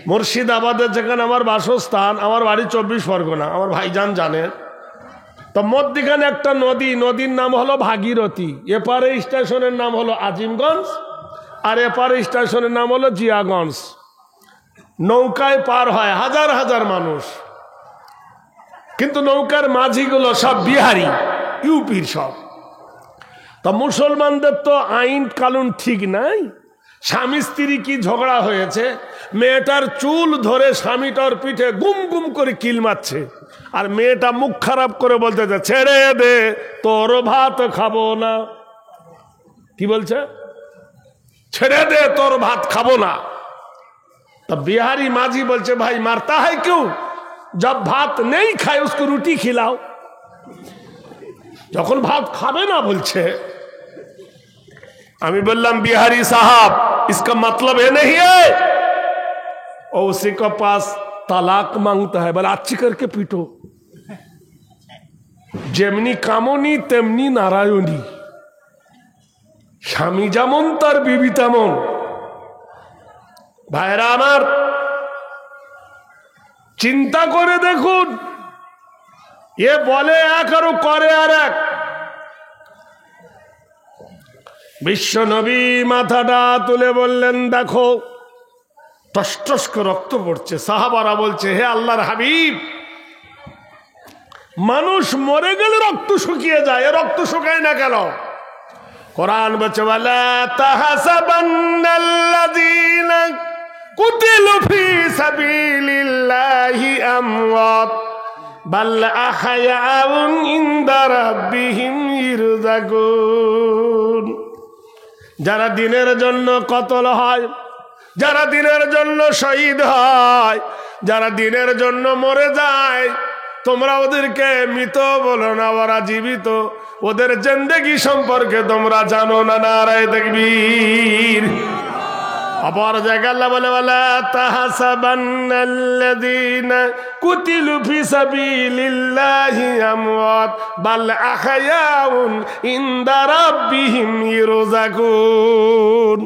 মুর্শিদাবাদের যেখানে আমার বাসস্থান, আমার বাড়ি 24 পরগনা, আমার ভাইজান জানেন। তো মধ্যখানে একটা নদী, নদীর নাম হলো ভাগীরথী। এপারে স্টেশনের নাম হলো আজিমগঞ্জ, আর এপারে স্টেশনের নাম হলো জিয়াগঞ্জ। নৌকায় পার হয় হাজার হাজার মানুষ, কিন্তু নৌকার মাঝিগুলো সব বিহারি, ইউপির সব। তা মুসলমানদের তো আইন কানুন ঠিক নাই। স্বামী স্ত্রী কি ঝগড়া হয়েছে, মেয়েটার চুল ধরে স্বামীটার পিঠে গুম গুম করে কিল মারছে, আর মেয়েটা মুখ খারাপ করে বলতেছে ছেড়ে দে তোর ভাত খাবো না। কি বলছে? ছেড়ে দে তোর ভাত খাবো না। তা বিহারি মাঝি বলছে ভাই মারতা है क्यों, जब भात नहीं खाए उसको रोटी खिलाओ। যখন ভাত খাবে না বলছে। আমি বললাম बिहारी साहब इसका मतलब ये नहीं है और उसी के पास तलाक मांगता है। बोला अच्छी करके पीटो, যেমনি কামনি তেমনি নারায়ণী, স্বামী যেমন তার বিবি তেমন। ভাইরা আমার, চিন্তা করে দেখুন, এ বলে এক আর করে আর এক। বিশ্ব নবী মাথাটা তুলে বললেন দেখো টস টস করে রক্ত পড়ছে। সাহাবারা বলছে হে আল্লাহর হাবিব, মানুষ মরে গেলে রক্ত শুকিয়ে যায়, এ রক্ত শুকায় না কেন? কোরআন বলছে ওয়ালা তাহসাবান্নাল্লাযীনা কুতিলু ফী সাবিলিল্লাহি আমওয়াত বাল আহয়াউন ইনদা রাব্বিহিম ইরযাকুন। যারা দিনের জন্য কতল হয়, যারা দিনের জন্য শহীদ হয়, যারা দিনের জন্য মরে যায়, তোমরা ওদেরকে মৃত বলো না, ওরা জীবিত। ওদের জিন্দেগি সম্পর্কে তোমরা জানো না। নারায়ে তাকবীর। আবার জায়গা আল্লাহ বলে ওয়ালা তাহসাবান্নাল্লাযীনা কুতিলু ফী সাবিলিল্লাহি আমওয়াত বাল আহয়াউন ইনদা রাব্বিহিম ইরযাকুন।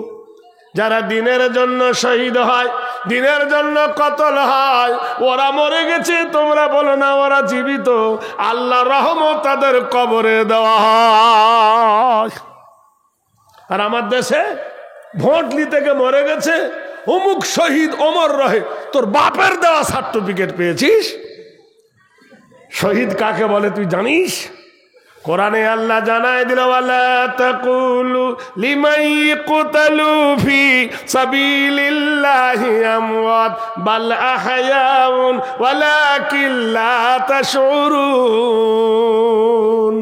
যারা দিনের জন্য শহীদ হয়, দিনের জন্য কতল হয়, ওরা মরে গেছে তোমরা বলো না, ওরা জীবিত। আল্লাহর রহমত তাদের কবরে দেওয়া হয়। আর আমার দেশে ভোট নিতে গিয়ে মরে গেছে অমুক শহীদ অমর রহে, তোর বাপের দেওয়া সার্টিফিকেট পেয়েছিস? শহীদ কাকে বলে তুই জানিস? কোরআনে আল্লাহ জানায় দিল ওয়ালা তাকুলু লিমান ইয়াকতালু ফি সাবিলিল্লাহি আমওয়াত বাল আহয়াউন ওয়ালাকিন লা তাশউরুন।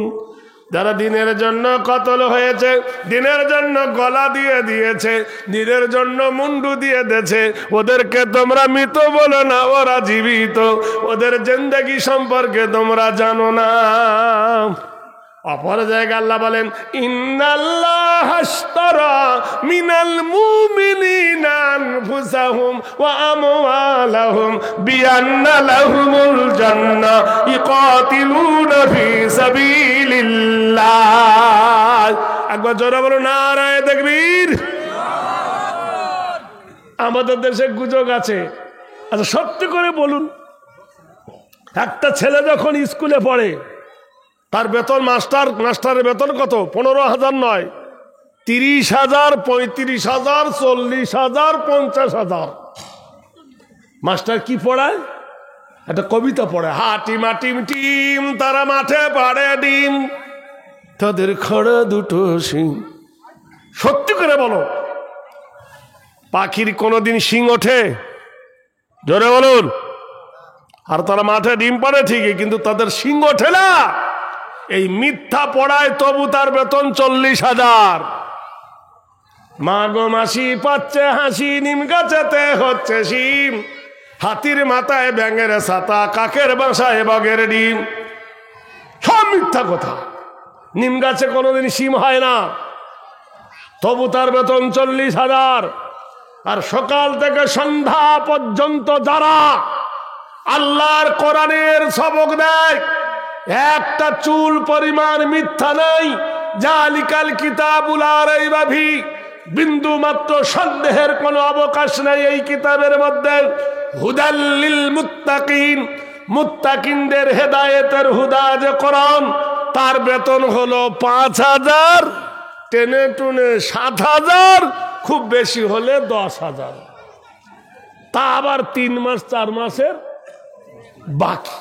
যারা দিনের জন্য কতল হয়েছে, দিনের জন্য গলা দিয়ে দিয়েছে, দিনের জন্য মুন্ডু দিয়ে দিয়েছে, ওদেরকে তোমরা মৃত বলো না, ওরা জীবিত। ওদের জিন্দেগি সম্পর্কে তোমরা জানো না। অপর জায়গায় আল্লাহ বলেন ইন্নাল্লাহা আশতারা মিনাল মুমিনিনা আনফুসাহুম ওয়া আমওয়ালাহুম বিআন্না লাহুমুল জান্নাহ ইকাতিলুনা ফী সাবিলিল্লাহ। একবার জোরে বলো নারায়ে তাকবীর। আমাদের দেশে গুজব আছে, আচ্ছা সত্যি করে বলুন, একটা ছেলে যখন স্কুলে পড়ে তার বেতন মাস্টারের বেতন কত? 15,000 নয়, 30,000, 35,000, 40,000, 50,000। মাস্টার কি পড়ায়? একটা কবিতা পড়ে, হাটিমা টিম টিম তারা মাঠে পাড়ে ডিম, তাদের খড়া দুটো শিং। সত্যি করে বলো, পাখির কোনোদিন শিং ওঠে? জোরে বলুন। আর তারা মাঠে ডিম পাড়ে ঠিকই, কিন্তু তাদের শিং ওঠে না। এই মিথ্যা পড়ায় তবু তার বেতন 40,000। মা গো মাসি পাচ্ছে হাসি, নিম গাছেতে হচ্ছে শিম, হাতির মাথায় ব্যাঙের ছাতা, কাকের বাসায় বগের ডিম। সব মিথ্যা কথা। নিম গাছে কোনোদিন শিম হয় না, তবু তার বেতন 40,000। আর সকাল থেকে সন্ধ্যা পর্যন্ত যারা আল্লাহর কোরআনের সবক দেয়, একটা চুল পরিমাণ মিথ্যা নাই। জালিকাল কিতাবুল লা রাইবা ফি, বিন্দু মাত্র সন্দেহের কোনো অবকাশ নেই এই কিতাবের মধ্যে। হুদাল্লিল মুত্তাকিন, মুত্তাকিনদের হেদায়েতের হুদা যে কোরআন, তার বেতন হলো 5,000, টেনে টুনে 7,000, খুব বেশি হলে 10,000, তা আবার 3 মাস 4 মাসের বাকি।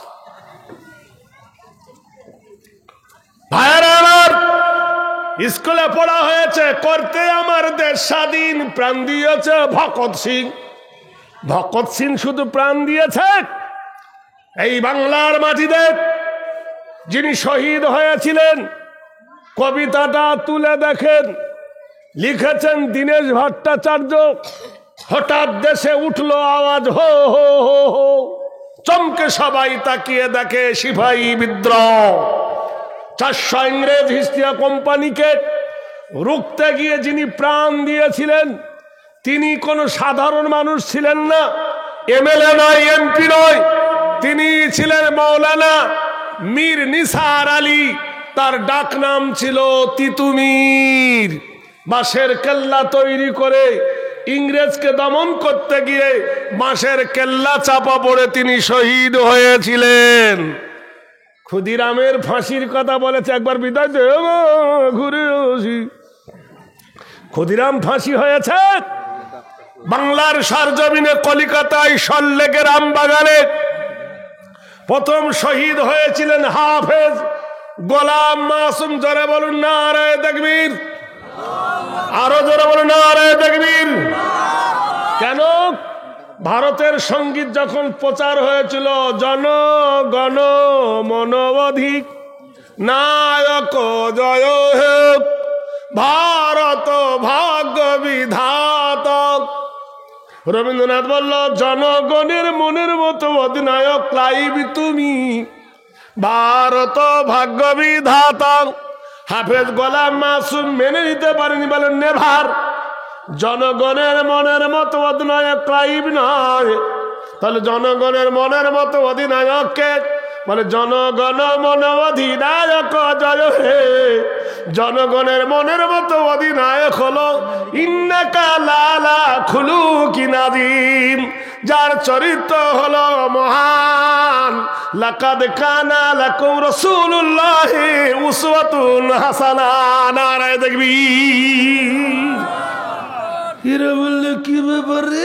ভাইয়েরা আমার, স্কুলে পড়া হয়েছে, করতে আমার দেশ স্বাধীন প্রাণ দিয়েছে ভগৎ সিং। ভগৎ সিং শুধু প্রাণ দিয়েছে এই বাংলার মাটিতে, যিনি শহীদ হয়েছিলেন, কবিতাটা তুলে দেখেন, লিখেছেন দীনেশ ভট্টাচার্য। হঠাৎ দেশে উঠলো আওয়াজ, হো হো হো হো, চমকে সবাই তাকিয়ে দেখে সিপাহী বিদ্রোহ। 400 ইংরেজ ইস্ট ইন্ডিয়া কোম্পানিকে রুখতে গিয়ে যিনি প্রাণ দিয়েছিলেন, তিনি কোনো সাধারণ মানুষ ছিলেন না, এমএলএ নয়, এমপি নয়, তিনি ছিলেন মৌলানা মীর নিসার আলী। তার ডাক নাম ছিল তিতুমির। বাঁশের কেল্লা তৈরি করে ইংরেজকে দমন করতে গিয়ে বাঁশের কেল্লা চাপা পড়ে তিনি শহীদ হয়েছিলেন। ক্ষুদিরামের ফাঁসির কথা বলেছে, একবার বিদায় দে ঘুরে আসি। ক্ষুদিরাম ফাঁসি হয়েছে বাংলার সরজমিনে, কলিকাতায় সল্লেকের আমবাগানে। প্রথম শহীদ হয়েছিলেন হাফেজ গোলাম মাসুম। জোরে বলুন নারায়ে তাকবীর, আরো জোরে বলুন নারায়ে তাকবীর। কেন? ভারতের সঙ্গীত যখন প্রচার হয়েছিল, জনগণ মন অধিক নায়ক জয় হে, ভারত ভাগ্য বিধাতা। রবীন্দ্রনাথ বলল, জনগণের মনের মতো অধিনায়ক ক্লাইভ তুমি, ভারত ভাগ্য বিধাতা। হাফেজ গোলাম মাসুম মেনে নিতে পারেনি, বলেন নেভার। জনগণের মনের মতো অধিনায়ক ক্লাইভ নয়, তাহলে জনগণের মনের মতো অধিনায়ককে বলে জনগণ মন অধিনায়ক জয় হে। জনগণের মনের মতো অধিনায়ক হলো ইন্নাকা লালা খুলুকিন আযীম, যার চরিত্র হলো মহান। লাকাদ কানা লাকুম রাসূলুল্লাহি উসওয়াতুন হাসানা। নারায়ে তাকবীর। এরা বললে কি ব্যাপারে?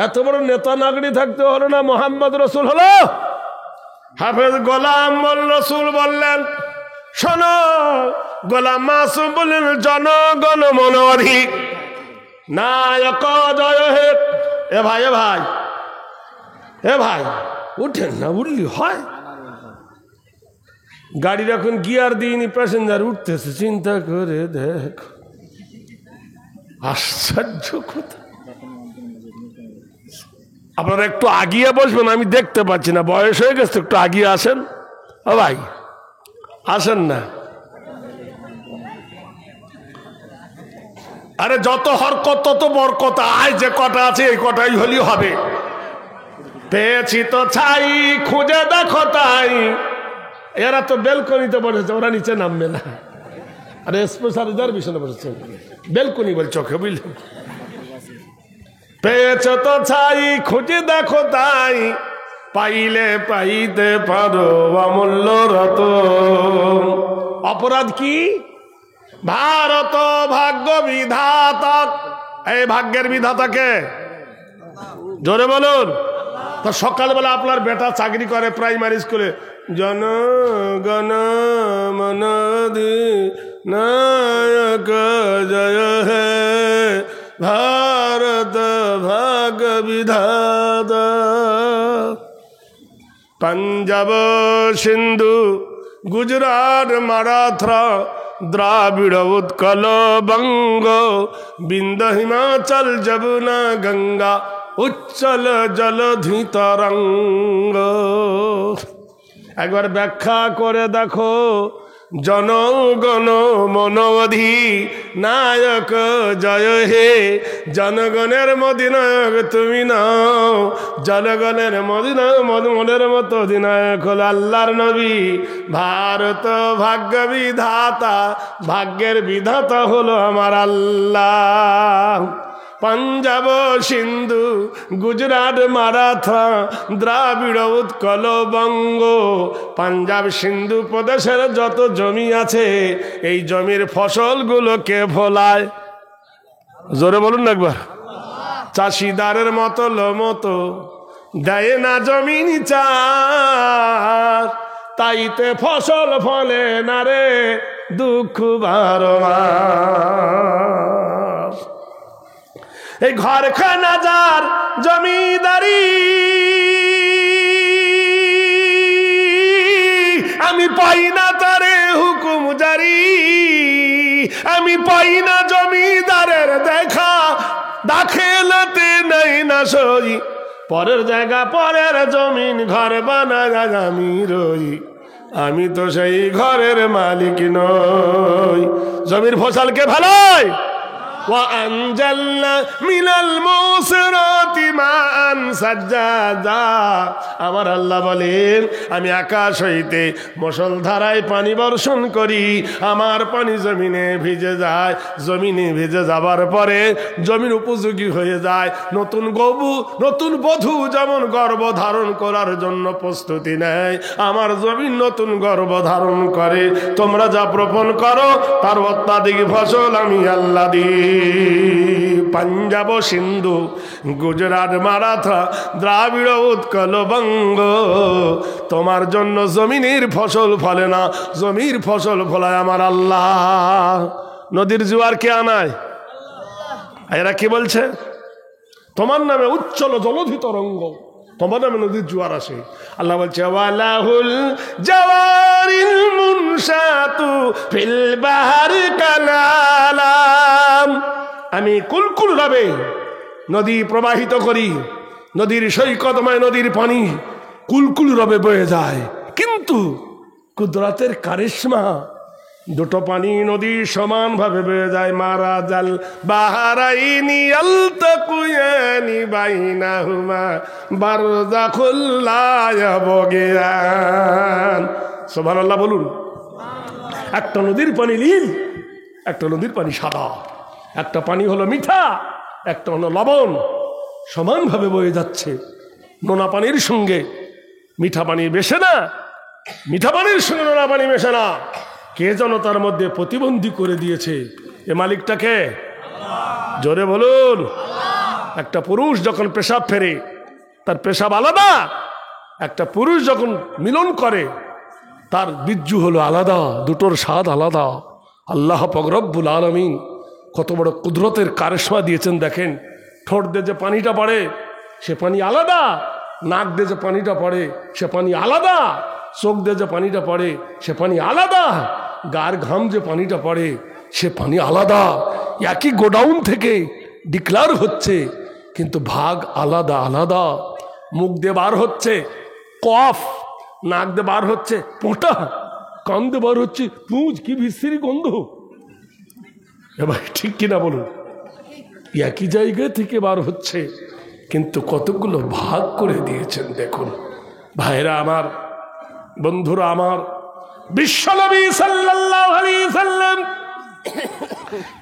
এত বড় নেতা নাগরি থাকতে হলো না, মোহাম্মদ রসুল হলো। হাফেজ গোলাম রসুল বললেন, শোনো। গোলাম মাসুম বললেন, জনগণ মন অধিক নায়ক জয় হে। এ ভাই, এ ভাই, এ ভাই, উঠেন না, উঠলি হয়। গাড়ির এখন গিয়ার দিইনি, প্যাসেঞ্জার উঠতেছে, চিন্তা করে দেখ, আশ্চর্য কথা। আপনারা একটু আগিয়ে বসবেন, আমি দেখতে পাচ্ছি না, বয়স হয়ে গেছে, একটু আগিয়ে আসেন। ও ভাই, আসেন না। আরে যত হরকত তত বরকত। আয় যে কটা আছে এই কটাই হলেই হবে। পেয়েছি তো ছাই, খুঁজে দেখো তাই। এরা তো বেলকনিতে বসেছে, ওরা নিচে নামবে না। আরে স্পেশাল রিজার্ভেশনে বসেছে, বেলকনি বল চোখে, বুঝলেন? পেয়েছ তো ছাই, খুঁজে দেখো তাই, পাইলে পাইতে পারো অমূল্য রতন। অপরাধ কি? ভারত ভাগ্য বিধাতা। এই ভাগ্যের বিধাতাকে জোরে বলুন। তো সকালবেলা আপনার বেটা চাকরি করে প্রাইমারি স্কুলে, জনগণ মন অধিনায়ক জয় হে, ভারত ভাগ্য বিধাতা। पंजाब सिंधु गुजरात मराठा द्राविड़ उत्कल बंग बिंद हिमाचल जमुना गंगा उच्चल जलधि तरंग। एक बार व्याख्या करे देखो জনগণ মনোধি নায়ক জয় হে, জনগণের মদিনায়ক তুমি নাও, জনগণের মনের মতো অধিনায়ক হল আল্লাহর নবী। ভারত ভাগ্য বিধাতা, ভাগ্যের বিধাতা হলো আমার আল্লাহ। পাঞ্জাব সিন্ধু গুজরাট মারাঠা দ্রাবিড় উৎকল বঙ্গ, পাঞ্জাব সিন্ধু প্রদেশের যত জমি আছে এই জমির ফসলগুলোকে ফলায়। জোরে বলুন না একবার। চাষিদারের মতো দেয় না জমিন চার, তাইতে ফসল ফলে না রে দুঃখ বারবার। এই ঘরখানা যার জমিদারি, আমি পাই না তারে হুকুম জারি, আমি পাই না জমিদারের দেখা, দাখিলতে নেই না সই, পরের জায়গা পরের জমিন ঘর বানায় আমি রই, আমি তো সেই ঘরের মালিক নই। জমির ফসলকে ভালোই وأنزلنا من المعصرات ماء سجاجا, আমার আল্লাহ বলেন আমি আকাশ হইতে মুষলধারায় পানি বর্ষণ করি, আমার পানি জমিনে ভিজে যায়, জমিনে ভিজে যাবার পরে জমির উপযোগী হয়ে যায়। নতুন নতুন বধূ যেমন গর্ভ ধারণ করার জন্য প্রস্তুতি নেয়, আমার জমিন নতুন গর্ভ ধারণ করে। তোমরা যা বপন করো তার অত্যাধিক ফসল আমি আল্লাহ দিই। পাঞ্জাব সিন্ধু গুজরাট মারাঠা দ্রাবিড় উৎকল বঙ্গ, তোমার জন্য জমিনের ফসল ফলে না, জমির ফসল ফলায় আমার আল্লাহ। নদীর জোয়ার কে আনায়? এরা কি বলছে? তোমার নামে উচ্চল জলধি তরঙ্গ, তোমার নামে নদীর জোয়ার আসে। আল্লাহ বলছে ওয়ালাহুল জাওয়ারিল মুনশাতু ফিল বাহরি কালালাম, আমি কুলকুল ভাবে নদী প্রবাহিত করি, নদীর সৈকতময় নদীর পানি কুলকুল রবে বয়ে যায়, কিন্তু কুদরতের কারিশমা দুটো পানি নদী সমান ভাবে বয়ে যায়। মারাজাল বাহারাইনি আলতাকুয়ানি বাইনাহুমা বারযাখুল লা ইয়াবগিয়ান। সুবহানাল্লাহ বলুন। একটা নদীর পানি নীল, একটা নদীর পানি সাদা, একটা পানি হলো মিঠা, একটা হলো লবণ, সমানভাবে বয়ে যাচ্ছে। নোনা পানির সঙ্গে মিঠা পানি মেশে না, মিঠা পানির সঙ্গে নোনা পানি মেশে না। কে যেন তার মধ্যে প্রতিবন্ধী করে দিয়েছে, এ মালিকটাকে জোরে বলুন। একটা পুরুষ যখন পেশাব ফেরে তার পেশাব আলাদা, একটা পুরুষ যখন মিলন করে তার বীর্যু হলো আলাদা, দুটোর স্বাদ আলাদা। আল্লাহ পাক রব্বুল আলামিন কত বড় কুদরতের কারিশমা দিয়েছেন দেখেন। ঠোঁট দিয়ে যে পানিটা পড়ে সে পানি আলাদা, নাক দিয়ে যে পানিটা পড়ে সে পানি আলাদা, চোখ দিয়ে যে পানিটা পড়ে সে পানি আলাদা, গার ঘাম যে পানিটা পড়ে সে পানি আলাদা। একই গোডাউন থেকে ডিক্লার হচ্ছে কিন্তু ভাগ আলাদা আলাদা। মুখ দিয়ে বার হচ্ছে কফ, নাক দিয়ে বার হচ্ছে পোঁটা, কান দিয়ে বার হচ্ছে পুঁজ, কি বিশ্রী গন্ধ। এবার ঠিক কিনা বলুন? একই জায়গা থেকে বার হচ্ছে কিন্তু কতগুলো ভাগ করে দিয়েছেন দেখুন। ভাইরা আমার, বন্ধুরা আমার, বিশ্বনবী সাল্লাল্লাহু আলাইহি সাল্লাম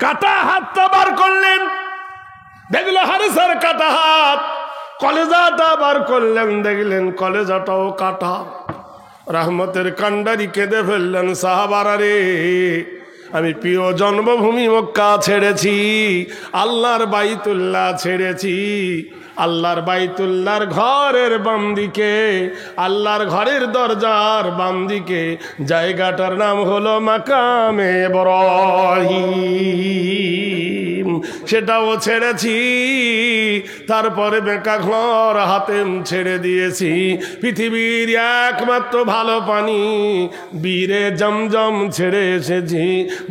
কাটা হাতটা বার করলেন, দেখলো হারিসের কাটা হাত। কলেজাটা বার করলেন, দেখলেন কলেজাটাও কাটা। রহমতের কান্ডারি কেঁদে ফেললেন, সাহাবারা রে, আমি প্রিয় জন্মভূমি মক্কা ছেড়েছি, আল্লাহর বাইতুল্লাহ ছেড়েছি। আল্লাহর বাইতুল্লাহর ঘরের বাম দিকে, আল্লাহর ঘরের দরজার বাম দিকে জায়গাটার নাম হলো মাকামে ইব্রাহিম, সেটাও ছেড়েছি। তারপরে বেকা ঘর হাতে ছেড়ে দিয়েছি। পৃথিবীর একমাত্র ভালো পানি বীরে জমজম ছেড়ে এসেছি।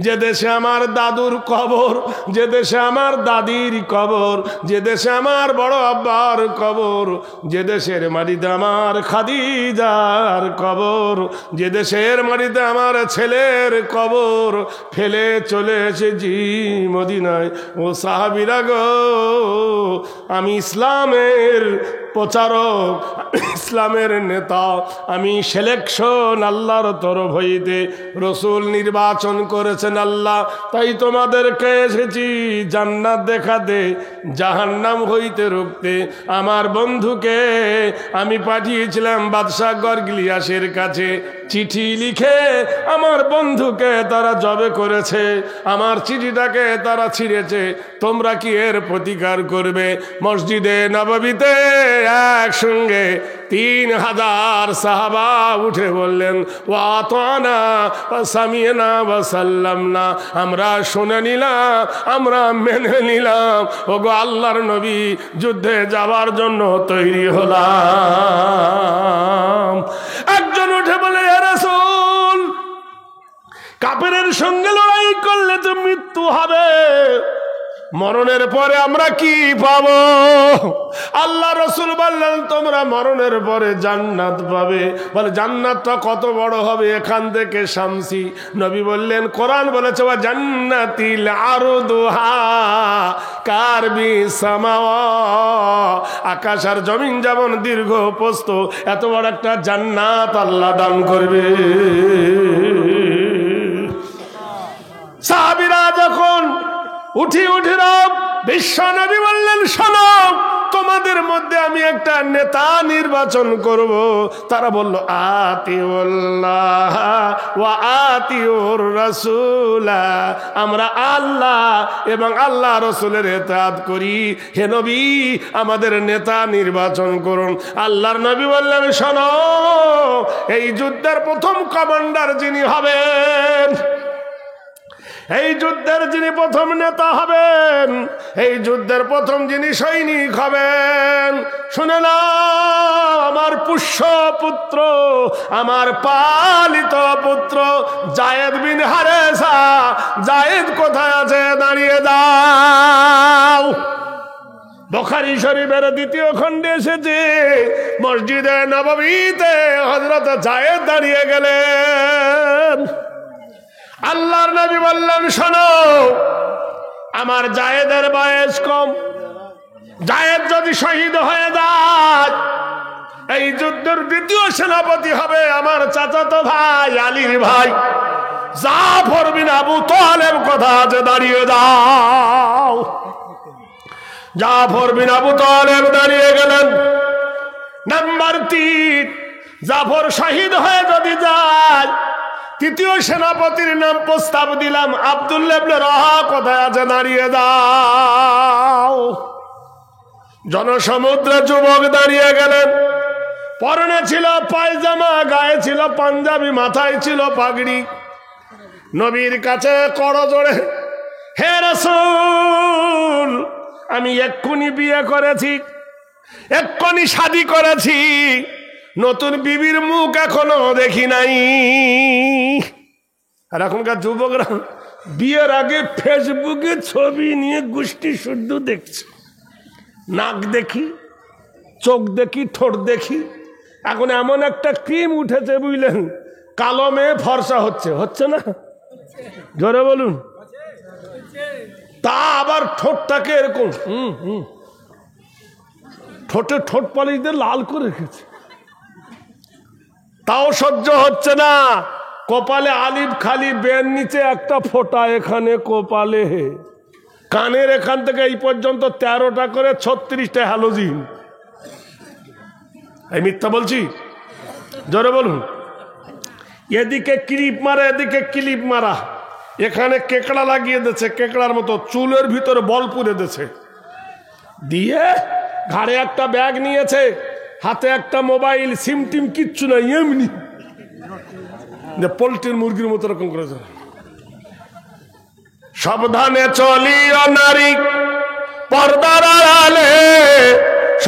যে দেশে আমার দাদুর কবর, যে দেশে আমার দাদির কবর, যে দেশে আমার বড় আব্বার কবর, যে দেশের মাটিতে আমার খাদিজার কবর, যে দেশের মাটিতে আমার ছেলের কবর, ফেলে চলে এসেছি মদিনায়। ও সাহাবীরা গো, আমি ইসলামের প্রচারক, ইসলামের নেতা, আমি সিলেকশন আল্লাহর তরফ হইতে, রসুল নির্বাচন করেছেন আল্লাহ। তাই তোমাদেরকে এসেছি জান্নাত দেখাতে, জাহান্নাম হইতে রুখতে। আমার বন্ধুকে আমি পাঠিয়েছিলাম বাদশাহ গরগলিয়াসের কাছে, চিঠি লিখে আমার বন্ধুকে তারা জবে করেছে, আমার চিঠিটাকে তারা ছিঁড়েছে। তোমরা কি এর প্রতিকার করবে? মসজিদে নববীতে একসঙ্গে 3000 সাহাবা উঠে বললেন, ওয়া আতানা ওয়া সামিনা ওয়া সাল্লামনা, আমরা শুনে নিলাম, আমরা মেনে নিলাম। ওগো আল্লাহর নবী, যুদ্ধে যাওয়ার জন্য তৈরি হলাম। একজন উঠে বলে, ইয়া রাসূল, কাফেরের সঙ্গে লড়াই করলে তো মৃত্যু হবে, মরণের পরে আমরা কি পাবো? আল্লাহ রসুল বললেন, তোমরা মরণের পরে জান্নাত পাবে। বলে জান্নাতটা কত বড় হবে? এখান থেকে শামসি। নবী বললেন, কোরআন বলেছে, ওয়া জান্নাতিল আরদুহা কারবি সামাওয়া, আকাশ আর জমিন যেমন দীর্ঘ প্রস্থ, এত বড় একটা জান্নাত আল্লাহ দান করবে। সাহাবীরা যখন উঠি বিশ্ব নবী বললেন, শোনো, তোমাদের মধ্যে আমি একটা নেতা নির্বাচন করব। তারা বলল, আতিউল্লাহ ওয়া আতিউর রাসূলা, আমরা আল্লাহ এবং আল্লাহ রসুলের ইতাআত করি। হে নবী, আমাদের নেতা নির্বাচন করুন। আল্লাহর নবী বললেন, শোনো, এই যুদ্ধের প্রথম কমান্ডার যিনি হবেন, এই যুদ্ধের যিনি প্রথম নেতা হবেন, এই যুদ্ধের প্রথম যিনি সৈনিক হবেন, শুনে না, আমার পুষ্য পুত্র, আমার পালিত পুত্র যায়েদ বিন হারেসা। যায়েদ কোথায় আছে? দাঁড়িয়ে দাও। বুখারী শরীফের 2য় খণ্ডে এসেছে, মসজিদে নববীতে হযরত যায়েদ দাঁড়িয়ে গেলেন। আল্লাহর নবী বললেন, শোনো, আমার জায়েদের বয়স কম, জায়েদ যদি শহীদ হয়ে যায়, এই যুদ্ধের 2য় সেনাপতি হবে আমার চাচাতো ভাই, আলীর ভাই জাফর বিন আবু তালেব। কথা আছে? দাঁড়িয়ে যাও। জাফর বিন আবু তালেব দাঁড়িয়ে গেলেন। নাম্বার 3, জাফর শহীদ হয়ে যদি যায়, 3য় সেনাপতির নাম প্রস্তাব দিলাম, আব্দুল্লাহ ইবনে রাহা। কোথায় আছে? দাঁড়িয়ে দাও। জনসমুদ্রে যুবক দাঁড়িয়ে গেলেন। পরনে ছিল পায়জামা, গায়ে ছিল পাঞ্জাবি, মাথায় ছিল পাগড়ি। নবীর কাছে করজোড়ে, হে রাসূল, আমি এক্ষুনি বিয়ে করেছি, এক্ষুনি শাদী করেছি, নতুন বিবির মুখ এখনো দেখি নাই। আর এখনকার যুবকরা বিয়ের আগে ফেসবুকে ছবি নিয়ে গোষ্ঠী শুদ্ধ দেখছে। নাক দেখি, চোখ দেখি, ঠোঁট দেখি। এখন এমন একটা ক্রিম উঠেছে, বুঝলেন, কালো মেয়ে ফর্সা হচ্ছে, হচ্ছে না? জোরে বলুন। তা আবার ঠোঁটটাকে এরকম ঠোঁটে ঠোঁট পালিশ দিয়ে লাল করে রেখেছে, তাও সহ্য হচ্ছে না। কপালে আলিফ খালি, বের নিচে একটা ফোঁটা, এখানে কপালে, কানের এখান থেকে এই পর্যন্ত 13টা করে 36টা হ্যালোজিন। এই মিথ্যা বলছি? জোরে বলুন। এদিকে ক্লিপ মারা, এদিকে ক্লিপ মারা, এখানে কেকড়া লাগিয়ে দিয়েছে, কেকড়ার মতো চুলের ভিতরে বল পুরে দিয়েছে, দিয়ে ঘাড়ে একটা ব্যাগ নিয়েছে, হাতে একটা মোবাইল, সিম টিম কিচ্ছু নাই, এমনি পোল্ট্রির মুরগির মতো এরকম করেছে। সাবধানে চলিও নারী, পর্দার আড়ালে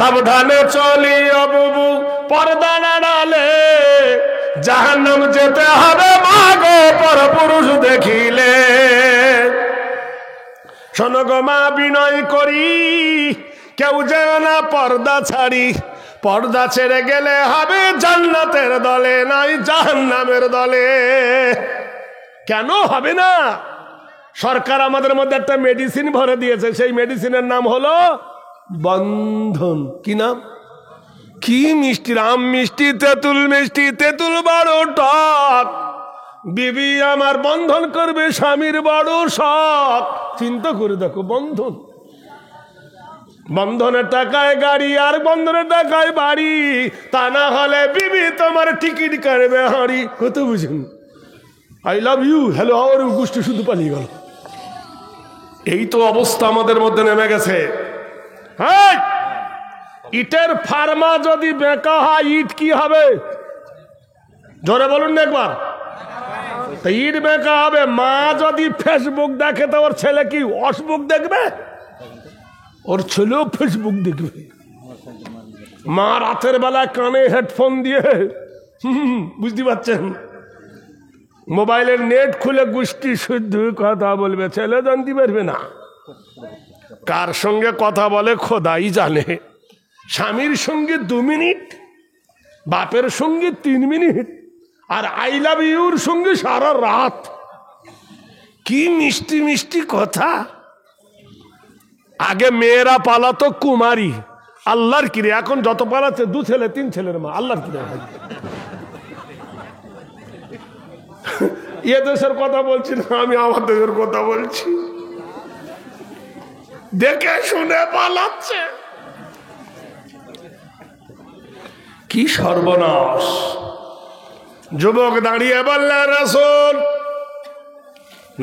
সাবধানে চলিও বুবু পর্দা না ডালে, জাহান্নাম যেতে হবে মাগো পরপুরুষ দেখিলে। শোনো গো মা বিনয় করি, কেউ যেও না পর্দা ছাড়ি, পর্দা ছেড়ে গেলে হবে জান্নাতের দলে নাই জাহান্নামের দলে। কেন হবে না? সরকার আমাদের মধ্যে একটা মেডিসিন ভরে দিয়েছে, সেই মেডিসিনের নাম হলো বন্ধন। কি নাম? কি মিষ্টি, আম মিষ্টি, তেঁতুল মিষ্টি, তেঁতুল বড় টক, বিবি আমার বন্ধন করবে স্বামীর বড় শখ। চিন্তা করে দেখো, বন্ধন, বন্ধনের টাকায় গাড়ি আর বন্ধনের টাকায় বাড়ি, তা না হলে বিবি তোমার টিকিট কাটবে হাঁড়ি। কত বুঝুন, আই লাভ ইউ, হ্যালো আমার গোষ্ঠী শুধু পালিয়ে গেল। এই তো অবস্থা আমাদের মধ্যে নেমে গেছে। হ্যাঁ, ইটের ফার্মা যদি বেঁকা হয় ইট কি হবে? জোরে বলুন না একবার। ইট বেঁকা হবে। মা যদি ফেসবুক দেখে তো ওর ছেলে কি ওয়াসবুক দেখবে? ওর ছেলেও ফেসবুক দেখবে। মা রাতের বেলা কানে হেডফোন দিয়ে বুঝতে পারছেন, মোবাইলের নেট খুলে গোষ্ঠী শুদ্ধ কথা বলবে, ছেলে জানতে পারবে না কার সঙ্গে কথা বলে খোদাই জানে। স্বামীর সঙ্গে 2 মিনিট, বাপের সঙ্গে 3 মিনিট, আর আই লাভ ইউর সঙ্গে সারা রাত। কি মিষ্টি মিষ্টি কথা। আগে মেয়েরা পালাতো কুমারী, আল্লাহর কিরে। এখন যত পালাচ্ছে 2 ছেলে 3 ছেলের মা, আল্লাহর কিরে। এ দেশের কথা বলছি না, আমি আমার দেশের কথা বলছি। দেখে শুনে পালাচ্ছে, কি সর্বনাশ। যুবক দাঁড়িয়ে বললেন, রাসূল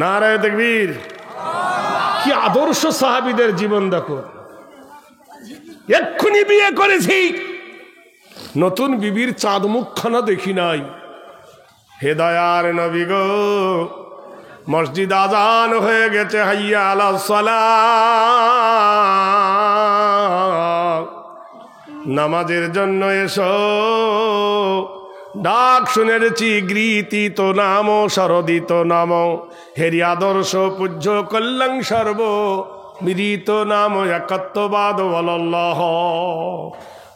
নারায়ে তাকবীর। কি আদর্শ সাহাবীদের জীবন দেখো। এক্ষুনি বিয়ে করেছি, নতুন বিবির চাঁদ মুখখানা দেখি নাই। হে দয়ার নবী গো, মসজিদ আজান হয়ে গেছে, হাইয়া আলাস সালাহ, নামাজের জন্য এসো। ডাক শুনেছি গৃহীত নাম সরদিত নাম, হেরি আদর্শ পূজ্য কল্যাণ সর্ব বিদিত নাম একত্ববাদ বলল্লাহ।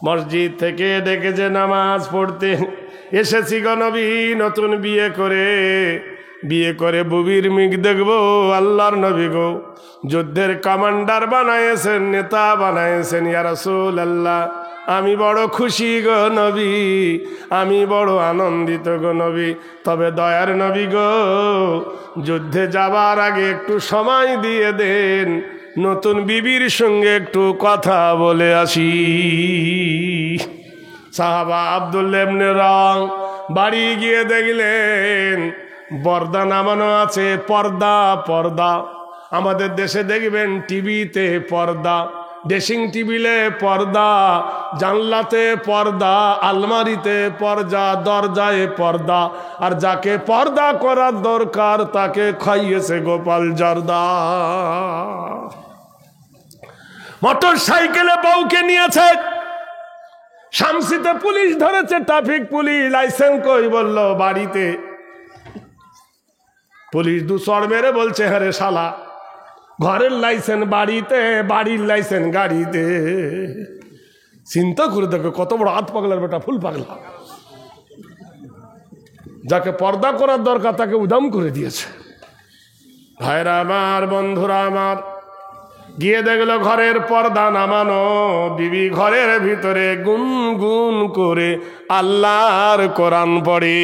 মসজিদ থেকে ডেকেছে নামাজ পড়তে, এসেছি গো নবী নতুন বিয়ে করে বুবির মুখ দেখবো। আল্লাহর নবী গো যুদ্ধের কমান্ডার বানাইছেন, নেতা বানাইছেন। ইয়া রাসূলুল্লাহ, আমি বড় খুশি গো নবী, আমি বড় আনন্দিত গো নবী। তবে দয়ার নবী গো, যুদ্ধে যাবার আগে একটু সময় দিয়ে দেন, নতুন বিবির সঙ্গে একটু কথা বলে আসি। সাহাবা আব্দুল্লাহ ইবনে রং বাড়ি গিয়ে দেখলেন পর্দা নামানো আছে। পর্দা পর্দা আমাদের দেশে দেখবেন টিভিতে পর্দা, ড্রেসিং টেবিলে পর্দা, জানলাতে পর্দা, আলমারিতে পর্দা, দরজায় পর্দা। আর যাকে পর্দা করার দরকার তাকে খাইয়েছে গোপাল জর্দা। মোটর সাইকেলে বউকে নিয়েছে, শামসিতে পুলিশ ধরেছে, ট্রাফিক পুলিশ। লাইসেন্স কই? বলল বাড়িতে। পুলিশ 2 চড় মেরে বলছে, হ্যাঁ রে শালা, ঘরের লাইসেন্স বাড়িতে, বাড়ির লাইসেন্স গাড়িতে। চিন্তা করে দেখো কত বড় হাত পাগলার বেটা, ফুল পাগলা। যাকে পর্দা করার দরকার তাকে উদাম করে দিয়েছে। ভাইরা আমার, বন্ধুরা আমার, গিয়ে দেখলো ঘরের পর্দা নামানো, বিবি ঘরের ভিতরে গুনগুন করে আল্লাহর কোরআন পড়ে।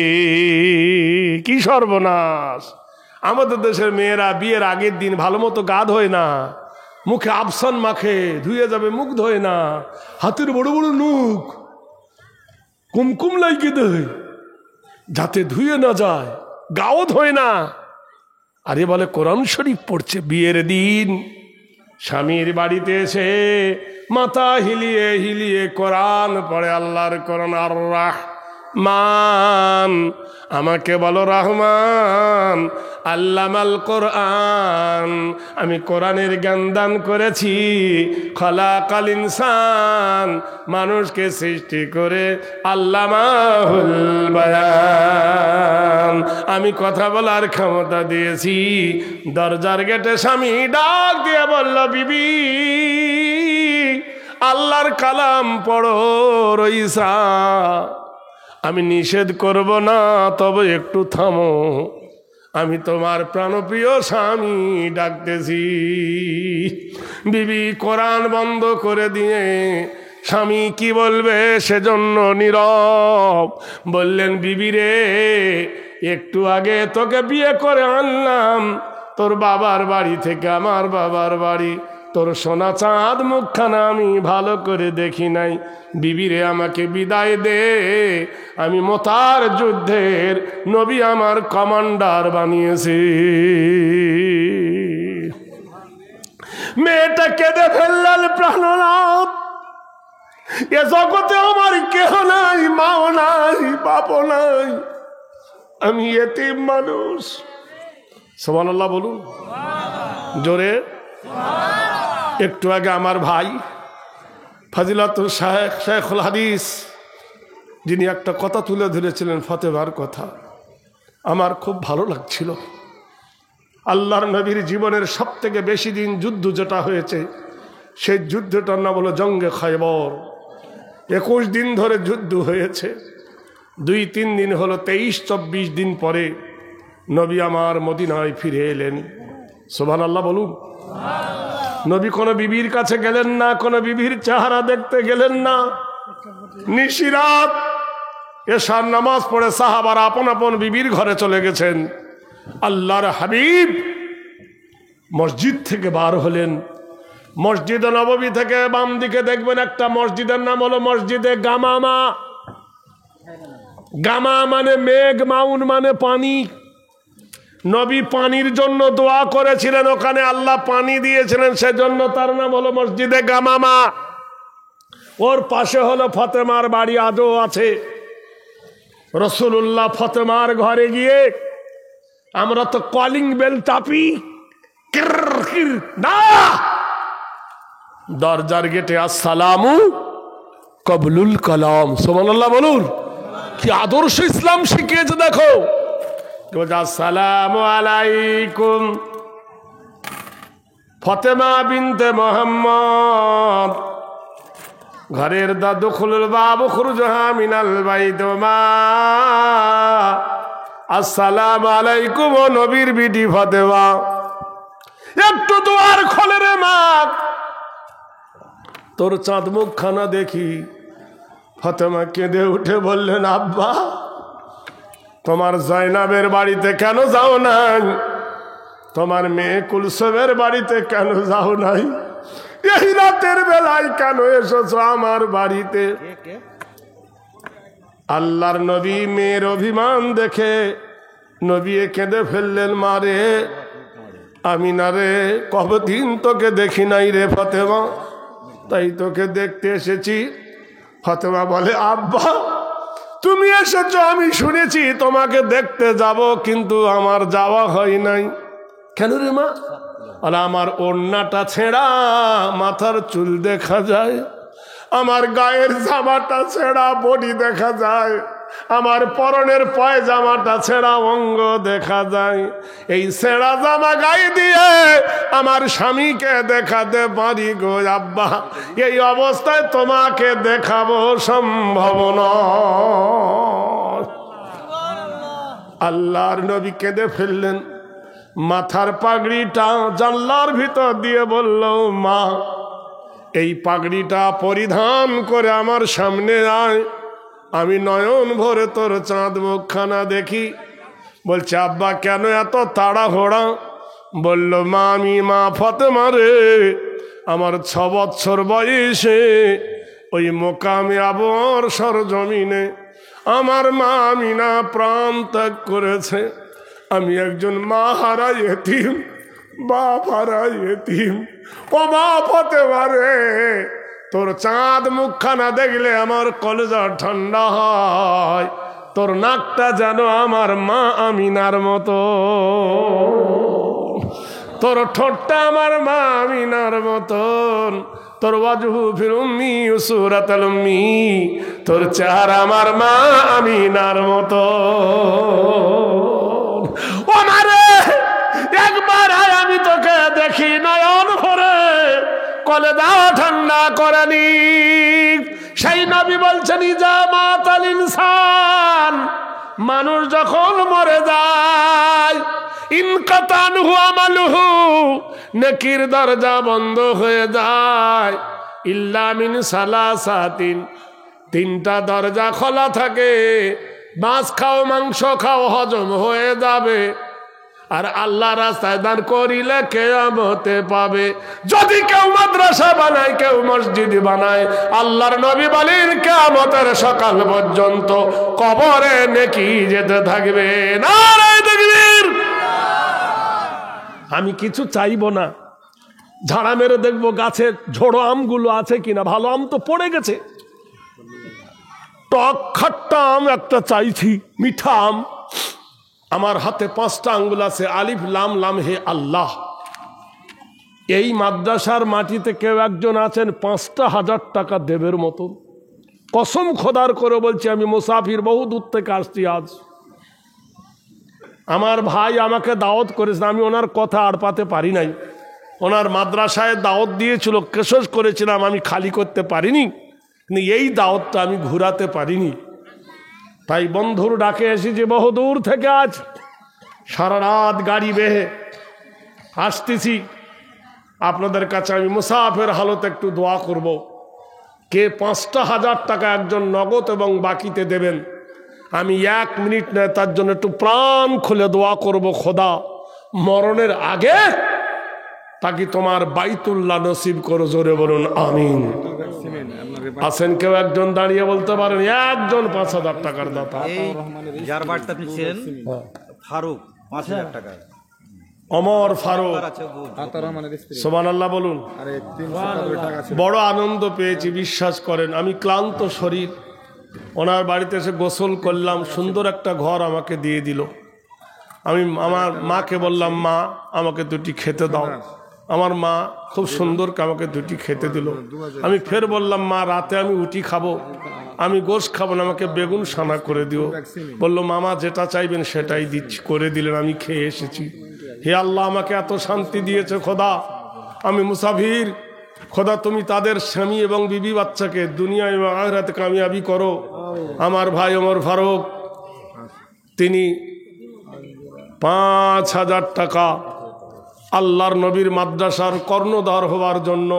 কি সর্বনাশ। আমাদের দেশের মেয়েরা বিয়ের আগের দিন ভালো মতো গা ধোয় না, মুখে আফসান মাখে, ধুয়ে যাবে মুখ ধোয় না, হাতের বড় বড় নখ কুমকুম লাগিয়ে দেয় যাতে ধুয়ে না যায়, গাও ধোয় না। আরে বলে কোরআন শরীফ পড়ছে। বিয়ের দিন স্বামীর বাড়িতে এসে মাথা হিলিয়ে হিলিয়ে কোরআন পড়ে, আল্লাহর কোরআন। আর মান, আমাকে বলো রহমান। আল্লামাল কোরআন, আমি কোরআনের জ্ঞান দান করেছি। খলাকাল ইনসান, মানুষকে সৃষ্টি করে আল্লামাহুল বায়ান, আমি কথা বলার ক্ষমতা দিয়েছি। দরজার গেটে স্বামী ডাক দিয়ে বলল, বিবি আল্লাহর কালাম পড়ো রইসা। আমি নিষেধ করব না, তবে একটু থামো, আমি তোমার প্রাণপ্রিয় স্বামী ডাকতেছি। বিবি কোরআন বন্ধ করে দিয়ে স্বামী কি বলবে সেজন্য নীরব। বললেন, বিবি রে, একটু আগে তোকে বিয়ে করে আনলাম তোর বাবার বাড়ি থেকে, আমার বাবার বাড়ি। তোর সোনা চাঁদ মুখখানা আমি ভালো করে দেখি নাই। বিবিরে আমাকে বিদায় দে, আমি মোতার যুদ্ধের নবী আমার কমান্ডার বানিয়েছি। মেয়েটা কেঁদে ফেললেন প্রাণনাথ, এ জগতে আমার কেহ নাই, মাও নাই, বাপও নাই, আমি এতিম মানুষ। সুবহানাল্লাহ বলুন জোরে। একটু আগে আমার ভাই ফাজিলাতুল শেখুল হাদিস যিনি একটা কথা তুলে ধরেছিলেন, ফতেমার কথা, আমার খুব ভালো লাগছিল। আল্লাহর নবীর জীবনের সবথেকে বেশি দিন যুদ্ধ যেটা হয়েছে, সেই যুদ্ধটার নাম হলো জঙ্গে খায়বর। 21 দিন ধরে যুদ্ধ হয়েছে। 2-3 দিন হলো, 23-24 দিন পরে নবী আমার মদিনায় ফিরে এলেন। সুবহানাল্লাহ বলুন। নবী কোনো বিবির কাছে গেলেন না, কোনো বিবির চেহারা দেখতে গেলেন না। নিশিরাত এশার নামাজ পড়ে সাহাবারা আপন আপন বিবির ঘরে চলে গেছেন। আল্লাহর হাবিব মসজিদ থেকে বার হলেন। মসজিদে নববী থেকে বাম দিকে দেখবেন একটা মসজিদের নাম হলো মসজিদে গামামা। গামা মানে মেঘ, মাউন মানে পানি। নবী পানির জন্য দোয়া করেছিলেন, ওখানে আল্লাহ পানি দিয়েছিলেন, সেজন্য তার নাম হলো মসজিদে গামামা। ওর পাশে হলো ফতেমার বাড়ি, আজও আছে। রাসূলুল্লাহ ফতেমার ঘরে গিয়ে, আমরা তো কলিং বেল চাপি, না, দরজার গেটে আসসালামু কবলুল কালাম। সুবহানাল্লাহ বলুন। কি আদর্শ ইসলাম শিখিয়েছে দেখো। আসসালামু আলাইকুম ফতেমা বিনতে মোহাম্মদ। ঘরের দাদুখুল বাবু খুরুজহা মিনাল বাইত মা। আসসালামু আলাইকুম ও নবীর বিটি ফতেমা, একটু দুয়ার খোলে রে মা, তোর চাঁদ মুখখানা দেখি। ফতেমা কেঁদে উঠে বললেন, আব্বা তোমার জয়নাবের বাড়িতে কেন যাও নাই? তোমার মেয়ে কুলসুমের বাড়িতে কেন যাও নাই? এই রাতের বেলায় কেন এসেছো আমার বাড়িতে? আল্লাহর নবী মেয়ের অভিমান দেখে নবী কেঁদে ফেললেন, মারে আমিনা রে, কতদিন তোকে দেখি নাই রে ফতেমা, তাই তোকে দেখতে এসেছি। ফতেমা বলে, আব্বা তুমি এসেছো আমি শুনেছি, তোমাকে দেখতে যাব, কিন্তু আমার যাওয়া হয় নাই। কেন রে মা? আরে আমার ওড়নাটা ছেঁড়া, মাথার চুল দেখা যায়, আমার গায়ের জামাটা ছেঁড়া, বডি দেখা যায়, আমার পরনের পায়জামাটা ছেঁড়া, অঙ্গ দেখা যায়। এই ছেঁড়া জামা গায়ে দিয়ে আমার স্বামীকে দেখাতে পারি গো আব্বা, এই অবস্থায় তোমাকে দেখাবো সম্ভব নয়। আল্লাহর নবী কেঁদে ফেললেন। মাথার পাগড়িটা জানলার ভিতর দিয়ে বলল, মা এই পাগড়িটা পরিধান করে আমার সামনে আয়, আমি নয়ন ভরে তোর চাঁদ মুখখানা দেখি। বলছে, আব্বা কেন এত তাড়াহুড়া? বলল, মা আমি মা ফতেমা রে, আমার 6 বছর বয়সে ওই মোকামে আবর সরজমিনে আমার মা আমিনা প্রাণ ত্যাগ করেছে। আমি একজন মা হারা ইতিম, বাপ হারা ইতিম। ও মা ফতেমা রে, তোর চাঁদ মুখখানা দেখলে আমার কলেজা ঠান্ডা হয়। তোর নাকটা যেন আমার মা আমিনার মতো, তোর ঠোঁটটা আমার মা আমিনার মতন, তোর ওয়াজহু ফিল উম্মি সুরাতুল উম্মি, তোর চেহারা আমার মা আমিনার মতো। ও মারে একবার আয় আমি তোকে দেখি নয়ন ভরে, কলেজাও ঠান্ডা করেনি। সেই নবী বলছেন ইজা মাতাল ইনসান, মানুষ যখন মরে যায়, ইনকাতানহু আমালুহু, নেকির দরজা বন্ধ হয়ে যায়, ইল্লা মিন সালাসাতিন, তিনটা দরজা খোলা থাকে, মাছ খাও মাংস খাও হজম হয়ে যাবে, আর আল্লাহ রাস্তায় দান করিলে কিয়ামতে পাবে। যদি কেউ মাদ্রাসা বানায়, কেউ মসজিদ বানায়, আল্লাহর নবী বলেন কিয়ামতের সকাল পর্যন্ত কবরে নেকি যেতে থাকবে। নারায়ে তাকবীর। আমি কিছু চাইবো না, ঝাড়া মেরে দেখবো গাছে ঝোড়ো আমগুলো আছে কিনা, ভালো আম তো পড়ে গেছে। টক খাট্টা আম একটা চাইছি, মিঠা আম। আমার হাতে 5টা আঙ্গুল আছে, আলিফ লাম লাম হে আল্লাহ। এই মাদ্রাসার মাটিতে কেউ একজন আছেন 5,000 টাকা দেবের মতো, কসম খোদার করে বলছি, আমি মুসাফির বহু দূর থেকে আসছি আজ। আমার ভাই আমাকে দাওয়াত করেছেন, আমি ওনার কথা আড়পাতে পারি নাই। ওনার মাদ্রাসায় দাওয়াত দিয়েছিল, কেশস করেছিলাম, আমি খালি করতে পারিনি, কিন্তু এই দাওয়াতটা আমি ঘুরাতে পারিনি। তাই বন্ধুর ডাকে এসেছি বহু দূর থেকে, আজ সারা রাত গাড়ি বেহে আসতেছি। আপনাদের কাছে আমি মুসাফির হালতে একটু দোয়া করব। কে 5,000 টাকা একজন নগদ এবং বাকিতে দেবেন, আমি 1 মিনিট নয় তার জন্য একটু প্রাণ খুলে দোয়া করব। খোদা মরণের আগে তাকে তোমার বাইতুল্লাহ নসিব করো, জোরে বলুন আমিন। আছেন কেউ একজন দাঁড়িয়ে বলতে পারেন একজন 5,000 টাকার দাতা? যার বাড়িতে আপনি ছিলেন ফারুক 5,000 টাকা, অমর ফারুক, সুবহানাল্লাহ বলুন। বড় আনন্দ পেয়েছি, বিশ্বাস করেন। আমি ক্লান্ত শরীর, ওনার বাড়িতে এসে গোসল করলাম, সুন্দর একটা ঘর আমাকে দিয়ে দিল। আমি আমার মাকে বললাম, মা আমাকে 2টি খেতে দাও। আমার মা খুব সুন্দর আমাকে 2টি খেতে দিল। আমি ফের বললাম, মা রাতে আমি উটি খাবো, আমি গোশত খাবো না, আমাকে বেগুন সানা করে দিও। বললো, মামা যেটা চাইবেন সেটাই দিচ্ছি, করে দিলেন। আমি খেয়ে এসেছি। হে আল্লাহ, আমাকে এত শান্তি দিয়েছে খোদা, আমি মুসাফির। খোদা তুমি তাদের স্বামী এবং বিবি বাচ্চাকে দুনিয়া এবং আখিরাতে কামিয়াবি করো। আমার ভাই ওমর ফারুক, তিনি 5,000 টাকা আল্লাহর নবীর মাদ্রাসার কর্ণধার হওয়ার জন্য।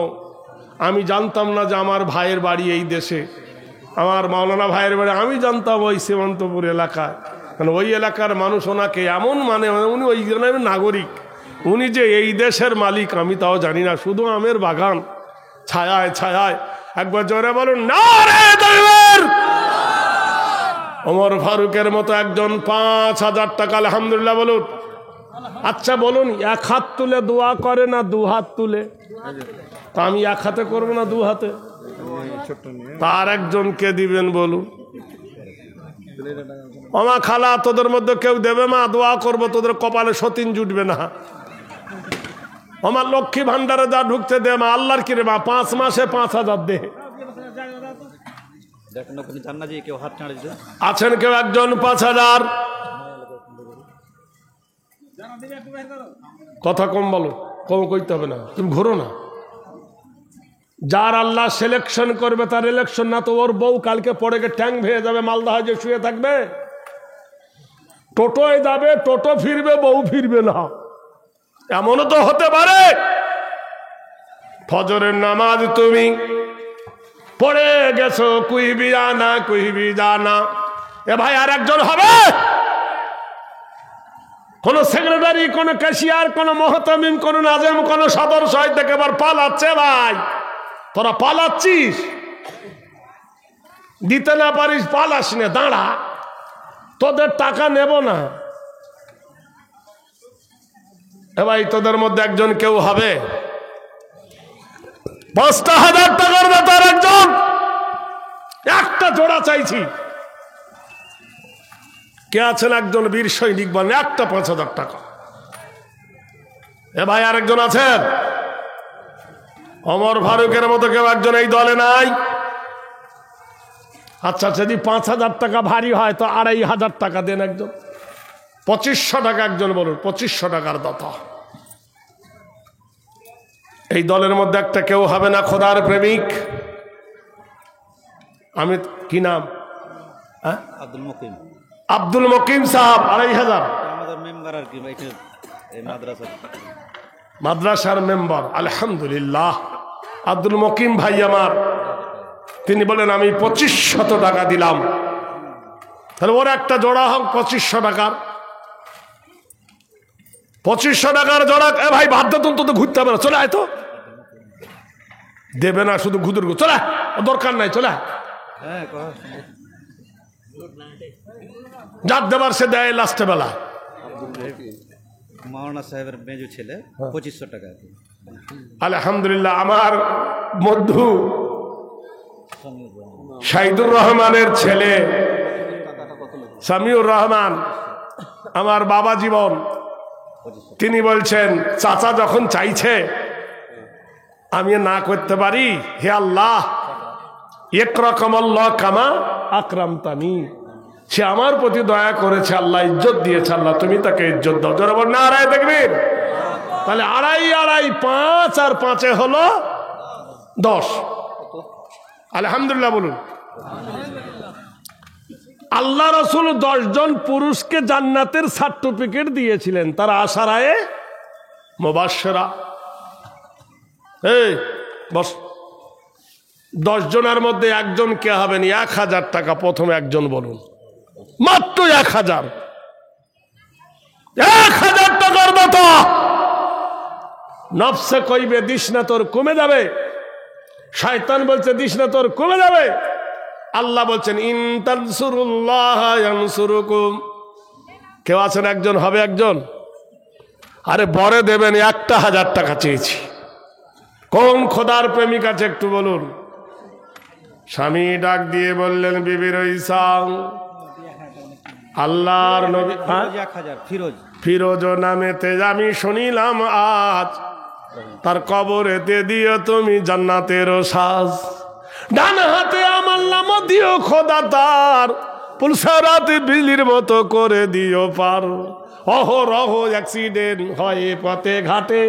আমি জানতাম না যে আমার ভাইয়ের বাড়ি এই দেশে, আমার মাওলানা ভাইয়ের বাড়ি আমি জানতাম ওই সীমান্তপুর এলাকায়। কারণ ওই এলাকার মানুষ ওনাকে এমন মানে উনি ওই জনের নাগরিক, উনি যে এই দেশের মালিক আমি তাও জানি না। শুধু আমের বাগান, ছায়ায় ছায়ায়। একবার জোরে বলুন নারে তাকবীর। ওমর ফারুকের মতো একজন 5,000 টাকা, আলহামদুলিল্লাহ বলুন। আচ্ছা বলুন, 1 হাত তুলে দোয়া করে না 2 হাত তুলে? তা আমি 1 হাতে করবো না 2 হাতে? তার একজনকে দিবেন বলুন। আমা খালা তোদের মধ্যে কেউ দেবে? মা দোয়া করবো, তোদের কপালে সতীন জুটবে না। আমার লক্ষ্মী ভান্ডারে যা ঢুকতে দে মা, আল্লাহর কি রে মা, 5 মাসে 5,000 দে। আছেন কেউ একজন 5,000? কথা কম বলো, কম কইতে হবে না, তুমি ঘোরো না। যার আল্লাহ সিলেকশন করবে তার ইলেকশন না তো ওর বউ কালকে পড়ে গিয়ে ট্যাং ভেঙে যাবে, মালদা যে শুয়ে থাকবে। টোটোয় যাবে, টোটো ফিরবে, বউ ফিরবে না, এমনও তো হতে পারে। ফজরের নামাজ তুমি পড়ে গেছো, কুইবি জানা কুইবি জানা। এ ভাই আর একজন হবে? কোন সেক্রেটারি, কোন ক্যাশিয়ার, কোন মহতামিম, কোন নাজেম, কোন সদস্য থেকে এবার পালাচ্ছে। ভাই তোরা পালাচ্ছিস, দিতে না পারিস পালাস না, দাঁড়া, তোদের টাকা নেব না। এ ভাই তোদের মধ্যে একজন কেউ হবে? 5,000 টাকার দাতার একজন, একটা জোড়া চাইছি। কে আছেন একজন বীর সৈনিক বলেন একটা 5,000 টাকা। এ ভাই আরেকজন আছেন? ওমর ফারুকের মতো কেউ একজন এই দলে নাই? আচ্ছা যদি 5,000 টাকা ভারী হয় তো 2,500 টাকা দেন একজন। 2500 টাকা একজন বলুন, 2500 টাকার দাতা। এই দলের মধ্যে একটা কেউ হবে না খোদার প্রেমিক? আমি কি নাম? আব্দুল মুকিম। আব্দুল মুকিম সাহেব 2,500। আমাদের মেম্বার আর কি এই মাদ্রাসার মেম্বার। আলহামদুলিল্লাহ। আব্দুল মুকিম ভাই আমার, তিনি বলেন আমি 2500 টাকা দিলাম। তাহলে ওর একটা জোড়া হোক 2500 টাকার। 2500 টাকার জোড়া। এ ভাই বাধ্যতন তো ঘুরতে হবে না, চলে আয় তো। দেবে না শুধু ঘুদুর চলে আয়, দরকার নাই, চলে আয়। হ্যাঁ যার দেবার সে দেয় লাস্টে বেলা। মাওলানা সাহেবের মেজো ছেলে 2500 টাকা। আলহামদুলিল্লাহ। আমার মধু শাহিদুর রহমানের ছেলে সামিউর রহমান, আমার বাবা জীবন, তিনি বলছেন চাচা যখন চাইছে আমি না করতে পারি, হে আল্লাহ একরকমাল্লাহ কামা আকরামতানি, সে আমার প্রতি দয়া করেছে, আল্লাহ ইজ্জত দিয়েছে, আল্লাহ তুমি তাকে ইজ্জত দাও। জোরে বল না আড়াই দেখবেন। তাহলে 2.5 5 আর 5 হলো 10। আলহামদুলিল্লাহ বলুন। আল্লাহ রসুল 10 জন পুরুষকে জান্নাতের সার্টিফিকেট দিয়েছিলেন, তারা আশারায়ে মুবাশশিরা। এই বস, 10 জনের মধ্যে একজন কে হবেন? 1,000 টাকা প্রথমে একজন বলুন, মাত্র 1,000 টাকার দাতা। নফসে কইবে দিস না তোর কমে যাবে, শয়তান বলছে দিস না তোর কমে যাবে। আল্লাহ বলছেন ইন তানসুরুল্লাহ ইয়ানসুরুকুম। কেউ আছেন একজন হবে একজন? আরে বরে দেবেন, 1,000 টাকা চেয়েছি। কোন খোদার প্রেমিক আছে একটু বলুন। স্বামী ডাক দিয়ে বললেন বিবির ইসাং, আল্লাহর নবী 1000 ফিরোজ নামেতে আমি শুনিলাম আজ, তার কবরেতে দিও তুমি জান্নাতের সাজ। ডান হাতে আমার নাম দিও খোদা, তার পুলসারাতে বিজলির মতো করে দিও পার। অহরহ অ্যাক্সিডেন্ট হয় পথে ঘাটে,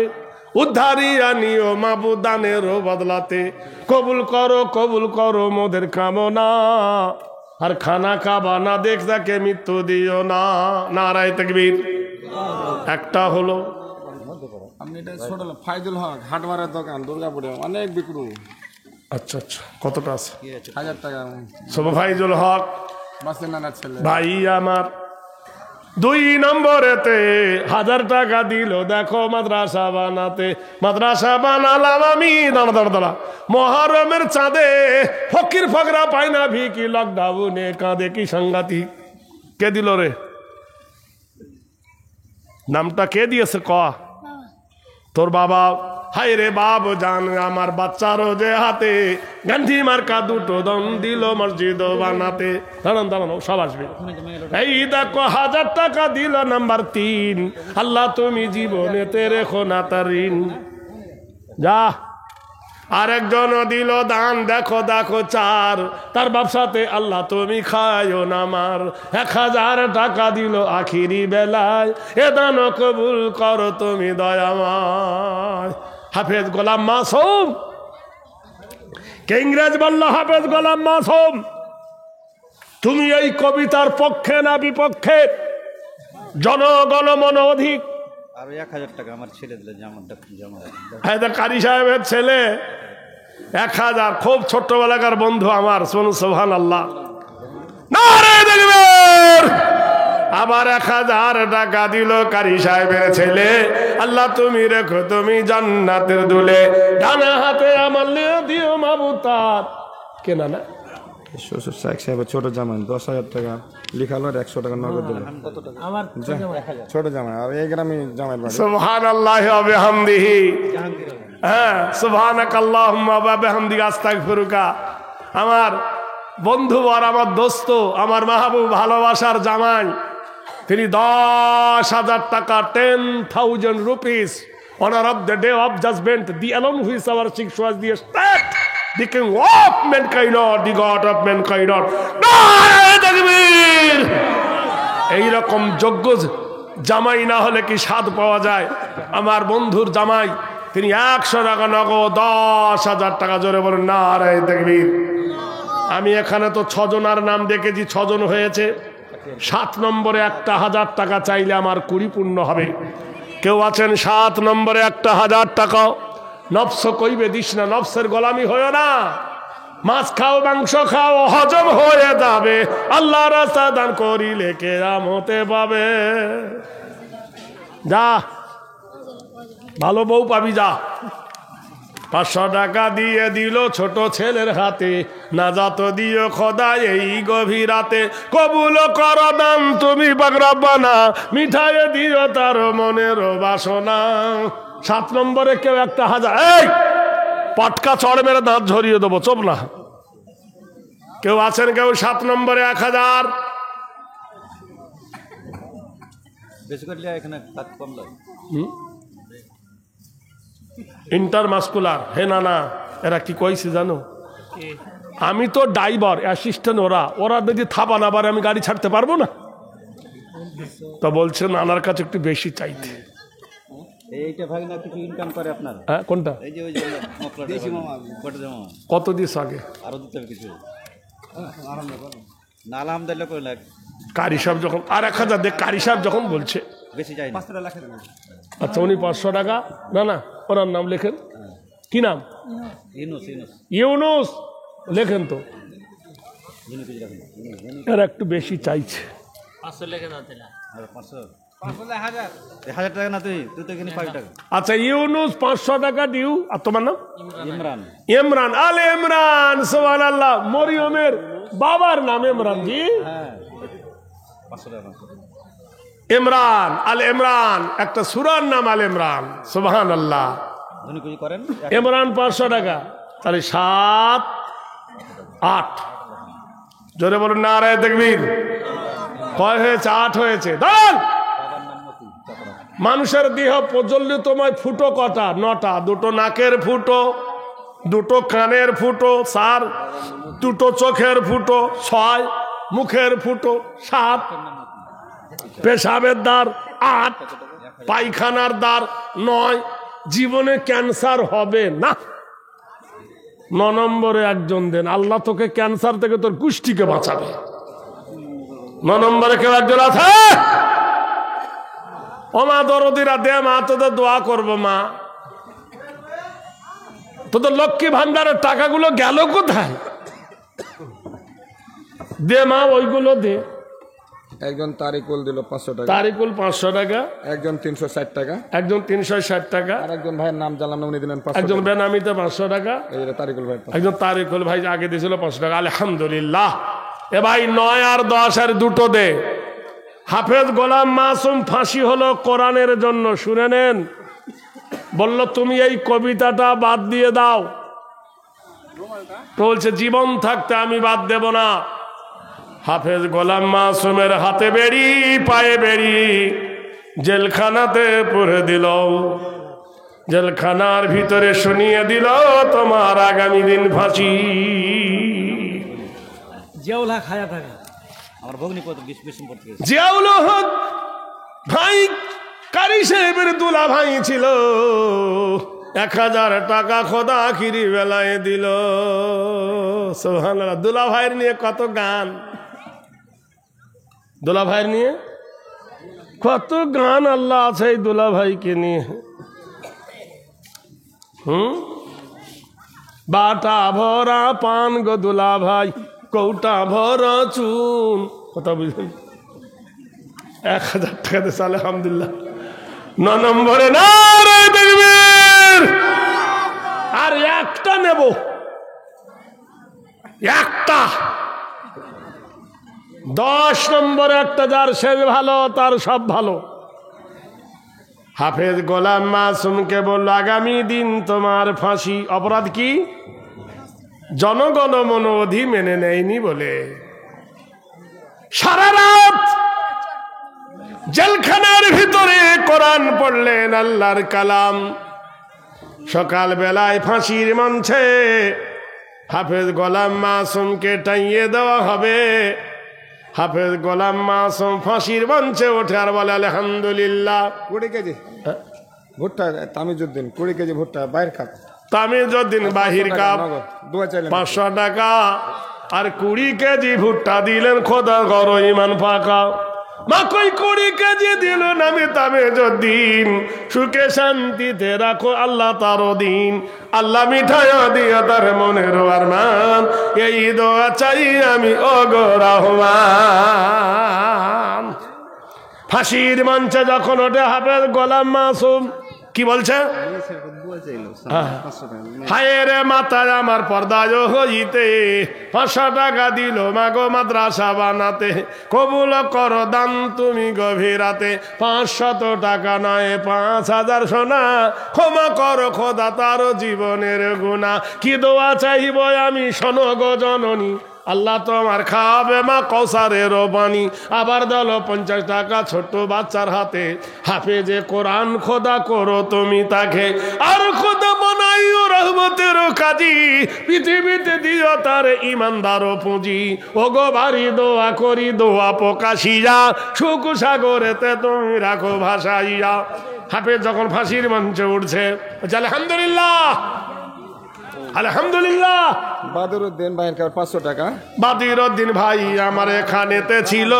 উদ্ধারিয়া নিও মাবুদানের বদলাতে। কবুল করো মোদের কামনা, আর খানা খাবা না দেখ তাকে মৃত্যু দিও না। নারায়ে তাকবীর। একটা হলো আপনি এটা ছোট ফাইজুল হক, হাটবারের দোকান, দুর্গাপুরে অনেক বিক্রু। আচ্ছা আচ্ছা, কতটা আছে? 1000 টাকা। ফাইজুল হক বাসিনার ছেলে ভাই আমার 2 নম্বরেতে 1000 টাকা দিল। দেখো মাদ্রাসা বানাতে, মাদ্রাসা বানালাম আমি। দাঁড়া মহরমের চাঁদে ফকির ফকরা পায় না ভিকি, লকডাউনে কাঁদে কি সাংঘাতিক। কে দিল রে? নামটা কে দিয়েছে ক? তোর বাবা। হায় রে বাব জান আমার বাচ্চারও যে হাতে গান্ধী মার্কা 2টো দম দিল মসজিদ বানাতে। দাঁড়ান সব আসবে। এই দেখো 1000 টাকা দিল নাম্বার 3। আল্লাহ তুমি জীবনেতে রেখো না তার ঋণ। যা। আরেকজন দিল দান, দেখো 4, তার ব্যবসাতে আল্লাহ তুমি খায়ো না মার। 1000 টাকা দিল আখিরি বেলায়, এ দান কবুল করো তুমি দয়াময়। হাফেজ গোলাম মাসুম, কে ইংরেজ বলল হাফেজ গোলাম মাসুম, তুমি এই কবিতার পক্ষে না বিপক্ষে? জনগণ মন অধিক। আর 1000 টাকা আমার ছেলে দিলে কারি সাহেবের ছেলে 1000, খুব ছোট্টবেলাকার বন্ধু আমার। শুনুন সুবহানাল্লাহ। নারে দেখবেন আবার 1000 টাকা দিল কারি সাহেবের ছেলে। আল্লাহ তুমি রেখো তুমি জান্নাতের দুলে, ডানা হাতে আমার দিও মাবুতার। কেনা না শ্বশুর সাহেব ছোট জামাই 10,000 টাকা লিখালো, 100 টাকা নগদ দিল। ছোট জামাই, আর এই গ্রামে জামাই বাড়ি। সুবহানাল্লাহি ওয়া বিহামদিহি। হ্যাঁ, সুবহানাকাল্লাহুম্মা ওয়া বিহামদিকা আস্তাগফিরুকা। আমার বন্ধু আর আমার দোস্ত, আমার মাহবুব, ভালোবাসার জামাই তিনি 10,000 টাকা 10,000 rupees honor of the day of judgment, the alone who is our six was the state, the king of mankind, the god of mankind. এইরকম যোগ্য জামাই না হলে কি স্বাদ পাওয়া যায়? আমার বন্ধুর জামাই, তিনি 100 টাকা নগদ, 10,000 টাকা জোরে বলেন নারায়ে তাকবীর। আমি এখানে তো 6 জনের নাম দেখেছি, 6 জন হয়েছে। 7 নম্বরে 1,000 টাকা চাইলে আমার 20 পূর্ণ হবে। কেউ আছেন 7 নম্বরে 1,000 টাকা? নফস কইবে দিস না, নফসের গোলামি হয়েও না। মাছ খাও, মাংস খাও, হজম হয়ে যাবে, আল্লাহ রাস্তা দান করিলে কেরামতে পাবে। যা ভালো বউ পাবি, যা। 500 টাকা দিয়ে দিল ছোট ছেলের হাতে, নাজাত দিও খোদা এই গভীর রাতে, কবুল করো দান তুমি বাগরাব্বানা, মিঠাই দিও তার মনের বাসনা। 7 নম্বরে কেউ 1,000, এই পটকা চড় মেরে দাঁত ঝরিয়ে দেবো, চোপ না। কেউ আছেন কেউ 7 নম্বরে 1,000? বেশি করলে এখানে কাজ কম লাগে। ইন্টারমাস্কুলার হে না, এরা কি কইছে জানো? আমি তো ড্রাইভার, অ্যাসিস্ট্যান্ট, ওরা যদি থাবা না পারে আমি গাড়ি ছাড়তে পারবো না। তো বলছে নানার কাছে একটু বেশি চাইতে। এইটা ভাই না কিছু ইনকাম করে আপনার? হ্যাঁ, কোনটা? এই যে ওই যে দেশি মামা, কত মামা কত দিস আগে? আরো দিতে হবে কিছু না, আলহামদুলিল্লাহ করে লাগ। কারি সাহেব যখন আর 1,000 দেখ, কারি সাহেব যখন বলছে বেশি চাই না। আচ্ছা উনি 500 টাকা, না ওনার নাম লেখেন। কি নাম? ইউনুস। ইউনুস লেখেন তো। এরা একটু বেশি চাইছে। 500 টাকা না, তুই তো এখানে 5 টাকা। আচ্ছা ইউনুস 500 টাকা দিউ। আর তোমার নাম? ইমরান। ইমরান, আলে ইমরান, সুবহানাল্লাহ। মরিয়মের বাবার নাম ইমরান জি। হ্যাঁ 500 টাকা। ইমরান, আল ইমরান, একটা সূরার নাম আল ইমরান, সুবহানাল্লাহ। ধনী কুজি করেন। ইমরান 500 টাকা, তাহলে 7, 8। জোরে বলুন নারায়ে তাকবীর। কয় হয়েছে? 8 হয়েছে। দাঁড়ান। মানুষের দেহ প্রজ্বলিতময় ফুটো কটা? 9টা। 2টো নাকের ফুটো, 2টো কানের ফুটো 4, 2টো চোখের ফুটো 6, মুখের ফুটো 7, পেশাবের দ্বার 8, পায়খানার দ্বার 9। জীবনে ক্যান্সার হবে না। 9 নম্বরে একজন দেন, আল্লাহ তোকে ক্যান্সার থেকে তোর কুষ্টিকে বাঁচাবে। 9 নম্বরে কেউ একজন আছে? ও মা দরদিরা দে মা, তোদের দোয়া করবো মা। তোদের লক্ষ্মী ভান্ডারের টাকাগুলো গেল কোথায়? দে মা, ওইগুলো দে। একজন তারিকুল দিল 500 টাকা, তারিকুল 500 টাকা, একজন 360 টাকা, একজন 360 টাকা, আর একজন ভাইয়ের নাম জানলাম না, উনি দিলেন 500 একজন টাকা। বেনামিতে 500 টাকা, এই যে তারিকুল ভাই, একজন তারিকুল ভাই আগে দিয়েছিল 500 টাকা। আলহামদুলিল্লাহ। এ ভাই 9 আর 10 আর 2টো দে। হাফেজ গোলাম মাসুম ফাঁসি হলো কোরআনের জন্য, শুনে নেন। বলল তুমি এই কবিতাটা বাদ দিয়ে দাও। তো বলছে জীবন থাকতে আমি বাদ দেব না। হাফেজ গোলাম মাসুমের হাতে বেড়ি, পায়ে বেড়ি, জেলখানাতে পুরে দিল। জেলখানার ভিতরে শুনিয়ে দিল তোমার আগামী দিন ফাঁসি। জিয়াউল হক হায়াত থাকে, আমার ভগ্নি কত বিস্ম পড়তে গেছে। জিয়াউল হক ভাই কারি সাহেবের দুলা ভাই ছিল। 1,000 টাকা খোদা আখিরি বেলায় দিল। সুবহানাল্লাহ। দুলা ভাইয়ের নিয়ে কত গান, দুলা ভাইয়ের নিয়ে কত গান আল্লাহ আছে এই দুলা ভাইকে নিয়ে। বাটা ভরা পান গো দুলা ভাই, কৌটা ভরা চুন। কথা বুঝলেন? 1,000 টাকা দিয়েছে আলহামদুলিল্লাহ। 9 নম্বরে নারায়ে তাকবীর। আর একটা নেব, একটা। 10 নম্বরে একটা, যার সে ভালো তার সব ভালো। হাফেজ গোলাম মাসুমকে বলল আগামী দিন তোমার ফাঁসি। অপরাধ কি? জনগণ মন অধি মেনে নেয়নি বলে। সারা রাত জেলখানার ভিতরে কোরআন পড়লেন, আল্লাহর কালাম। সকাল বেলায় ফাঁসির মঞ্চে হাফেজ গোলাম মাসুমকে টাইয়ে দেওয়া হবে। হাফেজ গোলাম মাসুম ফাঁসির মঞ্চে ওঠে আর বলে আলহামদুলিল্লাহ। 20 কেজি ভুট্টা, তামিজউদ্দিন 20 কেজি ভুট্টা বাইরে খাত, তামিজউদ্দিন বাহির কাপ দোয়া চাইলেন 500 টাকা আর 20 কেজি ভুট্টা দিলেন। খোদা করো ইমান ফাঁকা। মা কই 20 কেজি দিল নামে তামিজউদ্দিন, সুখে শান্তিতে রাখো আল্লাহ তারও দিন। আল্লাহ মিঠাইয়া দিয়া তার মনের আরমান, এই দোয়া চাই আমি ওগো রহমান। ফাঁসির মঞ্চে যখন ওঠে হাফেজ গোলাম মাসুম, কি বলছে? হায় রে মাথায় আমার পর্দায় হইতে 500 টাকা দিল মাগো মাদ্রাসা বানাতে, কবুল করো দান তুমি গভীরাতে। 500 টাকা নয় 5000 সোনা, ক্ষমা করো খোদা তার জীবনের গুনাহ। কি দোয়া চাইব আমি শোনো গো জননী, আল্লাহ তোমার খাবে মা কৌসারের পানি। আবার দল 50 টাকা ছোট্ট বাচ্চার হাতে, হাফেজে কোরআন খোদা করো তুমি তাকে। আর খোদা বানাইও রহমতের কাজী, পৃথিবীতে দিও তার ইমানদার পুঁজি। ও গো বাড়ি দোয়া করি দোয়া প্রকাশিয়া, সুখ সাগরেতে তুমি রাখো ভাসাইয়া। হাফেজ যখন ফাঁসির মঞ্চে উঠছে, আলহামদুলিল্লাহ আলহামদুলিল্লাহ। বাদরউদ্দিন ভাইয়ের কাছে 500 টাকা। বাদিরউদ্দিন ভাই আমার এখানেতে ছিল,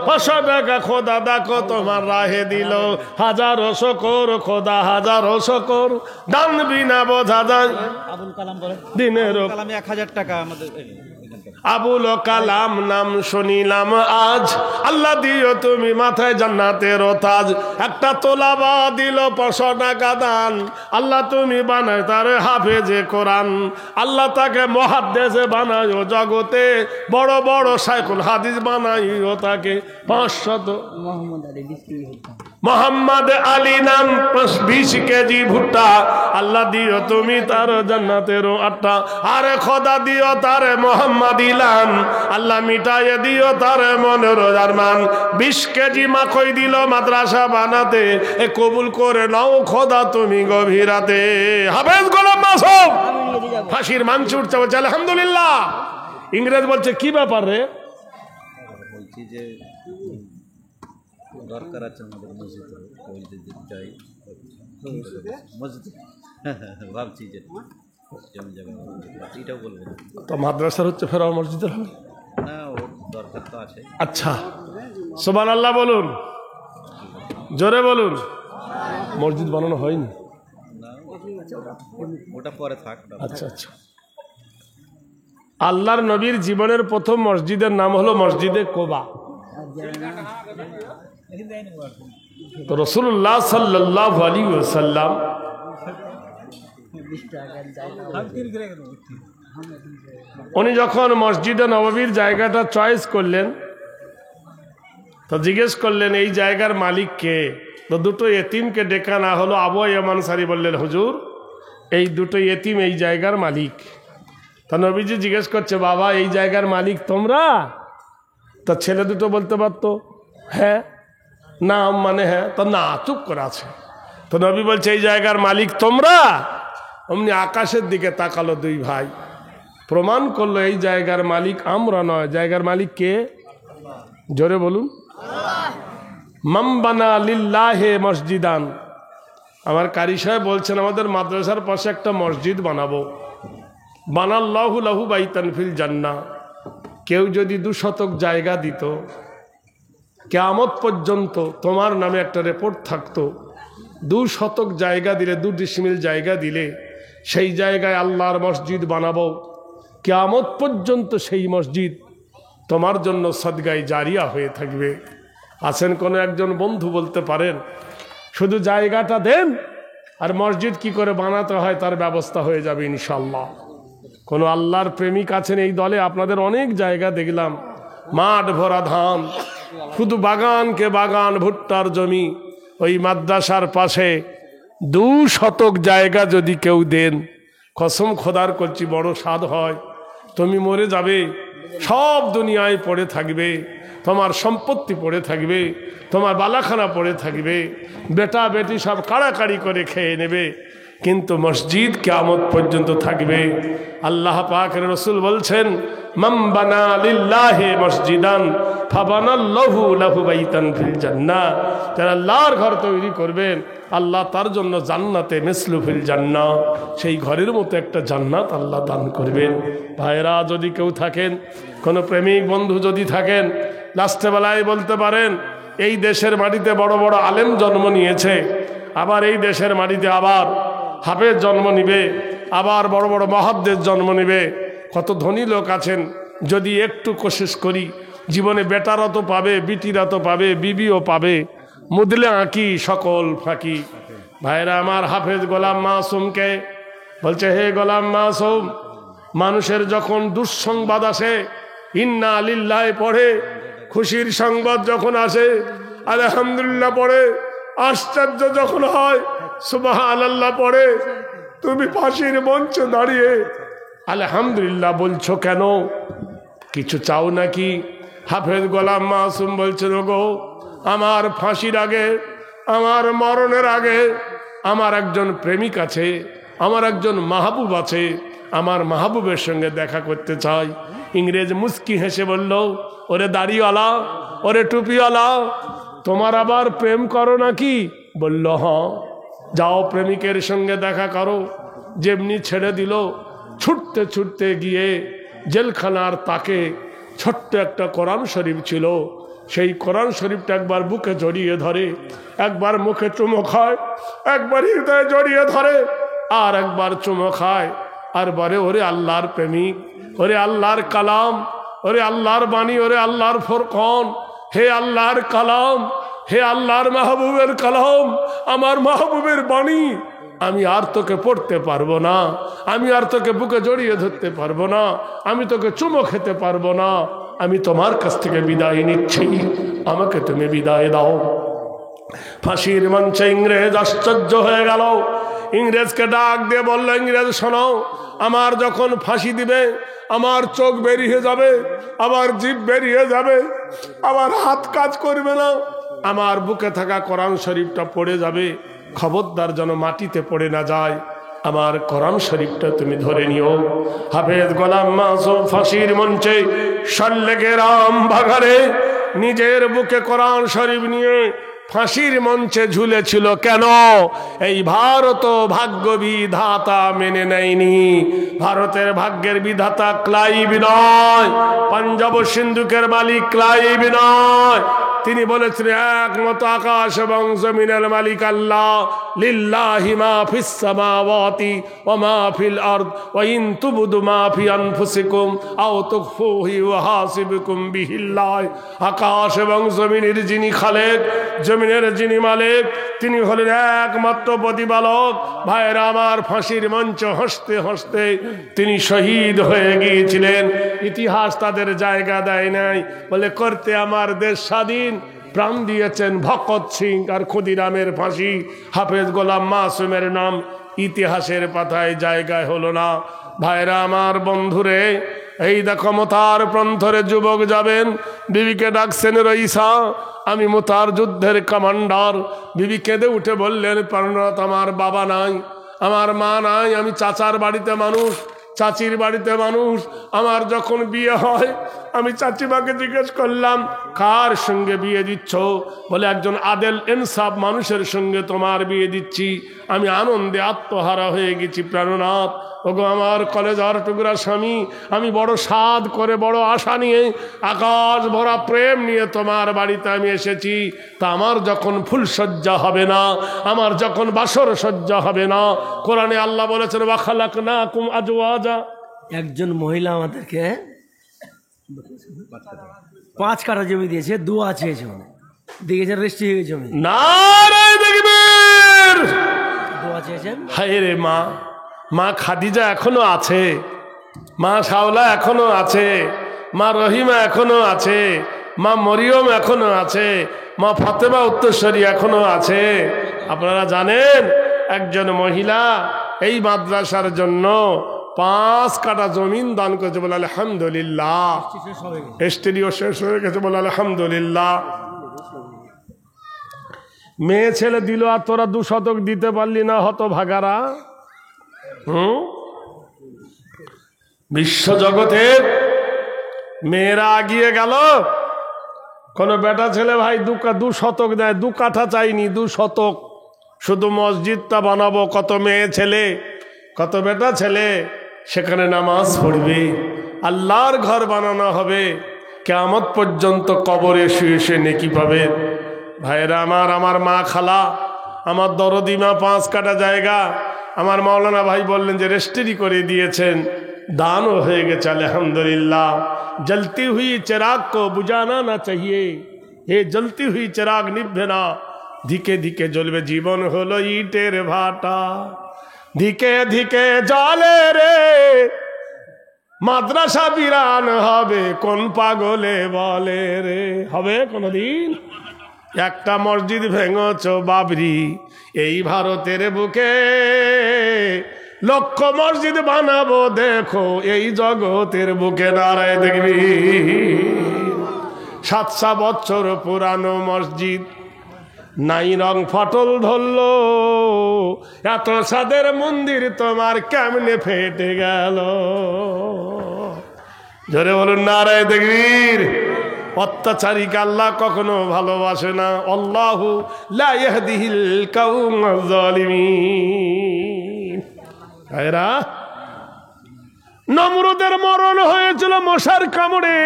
500 টাকা খোদা দেখো তোমার রাহে দিল। হাজারো শকর খোদা হাজারো শকর, দান বিনা বোঝা যায় আবুল কালাম বলেন, দিনের। কালামে 1000 টাকা আমাদের আবুল কালাম নাম শুনিলাম আজ, আল্লাহ দিও তুমি মাথায় জান্নাতের তাজ। একটা তোলাবা দিল 500 টাকা দান, আল্লাহ তুমি বানায় তার হাফেজে কোরআন। আল্লাহ তাকে মুহাদ্দিস বানায়ো জগতে, বড় বড় শাইখুল হাদিস বানাইও তাকে। 500 মোহাম্মদ আলী নাম 20 কেজি ভুট্টা, আল্লাহ দিও তুমি তার জান্নাতের আটটা। আরে খোদা দিও তারে মোহাম্মদ ইলাম, আল্লাহ মিটাইয়ে দিও তার মনের আরমান। 20 কেজি মাখই দিল মাদ্রাসা বানাতে, এ কবুল করে নাও খোদা তুমি গভীরাতে। হাফেজ গোলাম মাসুম ফাঁসির মঞ্চে উঠছে, বলছে আলহামদুলিল্লাহ। ইংরেজ বলছে কি ব্যাপার রে? বলছি যে দরকার আছে আমাদের মসজিদে, যাই মসজিদ ভাবছি যে জমি জায়গা এটাও বলবেন তো মাদ্রাসার হচ্ছে ফেরাও মসজিদের হবে না, ওর দরকার তো আছে। আচ্ছা সুবহানাল্লাহ বলুন, জোরে বলুন। মসজিদ বানানো হয়নি? না, ওটা পরে থাক। আচ্ছা আচ্ছা। আল্লাহর নবীর জীবনের প্রথম মসজিদের নাম হলো মসজিদে কোবা। তো রাসূলুল্লাহ সাল্লাল্লাহু আলাইহি ওয়াসাল্লাম উনি যখন মসজিদে নববীর জায়গাটা চয়েস করলেন, তো জিজ্ঞেস করলেন এই জায়গার মালিক কে? তো দুটো এতিমকে ডেকে না হলো। আবু আইয়ুব আনসারী বললেন হুজুর এই দুটো এতিম এই জায়গার মালিক। তা নবীজি জিজ্ঞেস করছে বাবা এই জায়গার মালিক তোমরা? তা ছেলে দুটো বলতে পারতো হ্যাঁ, না মানে হ্যাঁ, তো না চুপ করে আছে। তো নবী বলছে এই জায়গার মালিক তোমরা? অমনি আকাশের দিকে তাকালো দুই ভাই, প্রমাণ করলো এই জায়গার মালিক আমরা নয়। জায়গার মালিক কে? জোরে বলুন। মান বানা লিল্লাহি মসজিদান, আমার কারি সাহেব বলছেন আমাদের মাদ্রাসার পাশে একটা মসজিদ বানাবো। বানাল্লাহু লাহু বাইতান ফিল জান্নাহ, কেউ যদি 2 শতক জায়গা দিত, কিয়ামত পর্যন্ত তোমার নামে একটা রিপোর্ট থাকতো। 2 শতক জায়গা দিলে, 2 ডিসিমিল জায়গা দিলে সেই জায়গায় আল্লাহর মসজিদ বানাবো। কিয়ামত পর্যন্ত সেই মসজিদ তোমার জন্য সদগায়ে জারিয়া হয়ে থাকবে। আছেন কোনো একজন বন্ধু বলতে পারেন শুধু জায়গাটা দেন আর মসজিদ কি করে বানাতে হয় তার ব্যবস্থা হয়ে যাবে ইনশাল্লাহ। কোনো আল্লাহর প্রেমিক আছেন এই দলে? আপনাদের অনেক জায়গা দেখলাম, মাঠ ভরা ধান, শুধু বাগানকে বাগান, ভুট্টার জমি। ওই মাদ্রাসার পাশে 2 শতক জায়গা যদি কেউ দেন, কসম খোদার করছি বড় স্বাদ হয়। তুমি মরে যাবে সব দুনিয়ায় পড়ে থাকবে, তোমার সম্পত্তি পড়ে থাকবে, তোমার বালাখানা পড়ে থাকবে, বেটা বেটি সব কাড়াকাড়ি করে খেয়ে নেবে, কিন্তু মসজিদ কিয়ামত পর্যন্ত থাকবে। আল্লাহ পাকের রসুল বলছেন, মান বানা লিল্লাহি মসজিদান ফাবানাল্লাহু লাহু বাইতান ফিল জান্নাহ, যারা আল্লাহর ঘর তৈরি করবেন আল্লাহ তার জন্য জান্নাতে মিসলু ফিল জান্নাহ, সেই ঘরের মতো একটা জান্নাত আল্লাহ দান করবেন। ভাইরা যদি কেউ থাকেন, কোনো প্রেমিক বন্ধু যদি থাকেন, লাস্টবেলায় বলতে পারেন এই দেশের মাটিতে বড় বড় আলেম জন্ম নিয়েছে, আবার এই দেশের মাটিতে আবার হাফেজ জন্ম নিবে, আবার বড় বড় মুহাদ্দিস জন্ম নেবে, কত ধনী লোক আছেন। যদি একটু কোশিশ করি, জীবনে বেটারা তো পাবে, বিটিরা তো পাবে, বিবিও পাবে, মুদলে আঁকি সকল ফাঁকি। ভাইরা আমার, হাফেজ গোলাম মাসুমকে বলছে, হে গোলাম মাসুম, মানুষের যখন দুঃসংবাদ আসে ইন্না লিল্লাহি পড়ে, খুশির সংবাদ যখন আসে আলহামদুলিল্লাহ পড়ে, আশ্চর্য যখন হয় সুবহানাল্লাহ পড়ে, তুমি ফাঁসির মঞ্চে দাঁড়িয়ে আলহামদুলিল্লাহ বলছো কেন? কিছু চাও নাকি? হাফেজ গোলাম মাসুম বলছেন, গো আমার ফাঁসির আগে, আমার মরণের আগে আমার একজন প্রেমিক আছে, আমার একজন মাহবুব আছে, আমার মাহবুবের সঙ্গে দেখা করতে চাই। ইংরেজ মুস্কি হেসে বলল, ওরে দাড়িওয়ালা, ওরে টুপিওয়ালা, তোমার আবার প্রেম করো নাকি? বলল, হ্যাঁ। যাও প্রেমিকের সঙ্গে দেখা করো। যেমনি ছেড়ে দিল, ছুটতে ছুটতে গিয়ে জেলখানার তাকে ছোট্ট একটা কোরআন শরীফ ছিল, সেই কোরআন শরীফটা একবার বুকে জড়িয়ে ধরে, একবার মুখে চুমো খায়, একবার হৃদয়ে জড়িয়ে ধরে, আর একবার চুমো খায়, আর বলে, ওরে আল্লাহর প্রেমিক, ওরে আল্লাহর কালাম, ওরে আল্লাহর বাণী, ওরে আল্লাহর ফোরকান, হে আল্লাহর কালাম, হে আল্লাহর মাহবুবের কালাম, আমার মাহবুবের বাণী, আমি আর তোকে পড়তে পারবো না, আমি আর তোকে বুকে জড়িয়ে ধরতে পারবো না, আমি তোকে চুমো খেতে পারবো না, আমি তোমার কাছ থেকে বিদায় নিচ্ছি, আমাকে তুমি বিদায় দাও। ফাঁসির মঞ্চে ইংরেজ আশ্চর্য হয়ে গেল। ইংরেজকে ডাক দিয়ে বলল, ইংরেজ শোনো, আমার যখন ফাঁসি দিবে আমার চোখ বেরিয়ে যাবে, আমার জিভ বেরিয়ে যাবে, আমার হাত কাজ করবে না, আমার বুকে থাকা কোরআন শরীফটা পড়ে যাবে, খবরদার যেন মাটিতে পড়ে না যায়, আমার কোরআন শরীফটা তুমি ধরে নিও। হাফেজ গোলাম মাসুম ফাঁসির মঞ্চে সল্লেগে রাম বাগারে নিজের বুকে কোরআন শরীফ নিয়ে ফাঁসির মঞ্চে ঝুলেছিল। কেন? এই ভারত ভাগ্য বিধাতা মেনে নেয়নি। ভারতের ভাগ্যের বিধাতা ক্লাইভ নয়, পাঞ্জাব সিন্ধুকের মালিক ক্লাইভ নয়। তিনি বলেছিলেন, একমত আকাশ এবং জমিনের মালিক আল্লাহ। লিল্লাহি মা ফিস সামাওয়াতি ওয়া মা ফিল আরদ ওয়া ইন তুবদু মা ফি আনফুসিকুম আও তুখফুহু ইউহাসিবুকুম বিহিল্লাহ। আকাশ এবং জমিনের যিনি খালেক, জমিনের যিনি মালিক, তিনি হলেন একমাত্র প্রতিপালক। ভাইরা আমার, ফাঁসির মঞ্চ হাসতে হাসতে তিনি শহীদ হয়ে গিয়েছিলেন। ইতিহাস তাদের জায়গা দেয় নাই, বলে করতে আমার দেশ স্বাধীন প্রাণ দিয়েছেন ভগৎ সিং আর ক্ষুদিরামের ফাঁসি। হাফেজ গোলাম মাসুমের নাম ইতিহাসের পাতায় জায়গায় হলো না। ভাইরা আমার, বন্ধুরে, এই দেখো মোতার প্রান্তরে যুবক যাবেন, বিবিকে ডাকছেন রইসা, আমি মোতার যুদ্ধের কমান্ডার। বিবি কেঁদে উঠে বললেন, প্রাণনাথ, আমার বাবা নাই, আমার মা নাই, আমি চাচার বাড়িতে মানুষ, চাচির বাড়িতে মানুষ। আমার যখন বিয়ে হয় আমি চাচিমাকে জিজ্ঞেস করলাম, কার সঙ্গে বিয়ে দিচ্ছ? বলে, একজন আদেল ইনসাফ মানুষের সঙ্গে তোমার বিয়ে দিচ্ছি। আমি আনন্দে আত্মহারা হয়ে গেছি প্রাণনাথ। ওগো আমার কলেজার টুকরা স্বামী, আমি বড় সাধ করে, বড় আশা নিয়ে, আকাশ ভরা প্রেম নিয়ে তোমার বাড়িতে আমি এসেছি। তা আমার যখন ফুলসজ্জা হবে না, আমার যখন বাসর সজ্জা হবে না, কোরআনে আল্লাহ বলেছেন, ওয়া খালাকনাকুম আজওয়াজা। একজন মহিলা আমাদেরকে 5 কাঠা জমি দিয়েছে, দোয়া চেয়েছে, মানে দেখেছেন রেস্টি হয়ে গেছে জমি, নারে দেখবেন, দোয়া চেয়েছেন। হায় রে মা, মা খাদিজা এখনো আছে, মা শাওলা এখনো আছে, মা রহিমা এখনো আছে, মা মরিয়ম এখনো আছে, মা ফাতেমা উত্তরস্বরী এখনো আছে। আপনারা জানেন, একজন মহিলা এই মাদ্রাসার জন্য 5 কাঠা জমিন দান করেছে, বলে আলহামদুলিল্লাহ। স্টেডিও শেষ হয়ে গেছে, বলে আলহামদুলিল্লাহ। মেয়ে ছেলে দিল আর তোরা 2 শতক দিতে পারলি না, হতভাগারা। বিশ্বজগতের মেয়েরা আগিয়ে গেল, কোন বেটা ছেলে ভাই 2 শতক দেয়, 2 কাঠা চাইনি, 2 শতক। শুধু মসজিদটা বানাবো, কত মেয়ে ছেলে, কত বেটা ছেলে সেখানে নামাজ পড়বে, আল্লাহর ঘর বানানো হবে, কিয়ামত পর্যন্ত কবরে শুয়ে শুয়ে নেকি পাবে। ভাইরা আমার মা খালা, আমার দরদি মা 5 কাঠা জায়গা আমার মাওলানা ভাই বললেন যে রেজিস্ট্রি করে দিয়েছেন, দানও হয়ে গেছে আলহামদুলিল্লাহ। জলতি হুই চিরাগ কো বুঝানা না চাহিয়ে, এ জলতি হুই চিরাগ নিভবে না, ধিকে ধিকে জ্বলবে। জীবন হলো ইটের ভাটা, ধিকে ধিকে জ্বলে রে, মাদ্রাসা বিরান হবে কোন পাগলে বলে রে। হবে কোনদিন? একটা মসজিদ ভেঙেছ বাবরি এই ভারতের বুকে, লক্ষ মসজিদ বানাবো দেখো এই জগতের বুকে। নারায় দেখবি 700 বছর পুরানো মসজিদ, নাই রং ফাটল ধরলো, এত সাদের মন্দির তোমার কেমনে ফেটে গেল। জোরে বলুন নারায় দেখবীর। অত্যাচারীকে আল্লাহ কখনো ভালোবাসে না। আল্লাহু লা ইয়াহদিহিল কাওমাজ জালিমিন। ভাইরা, নমরুদের মরণ হয়েছিল মশার কামড়ে।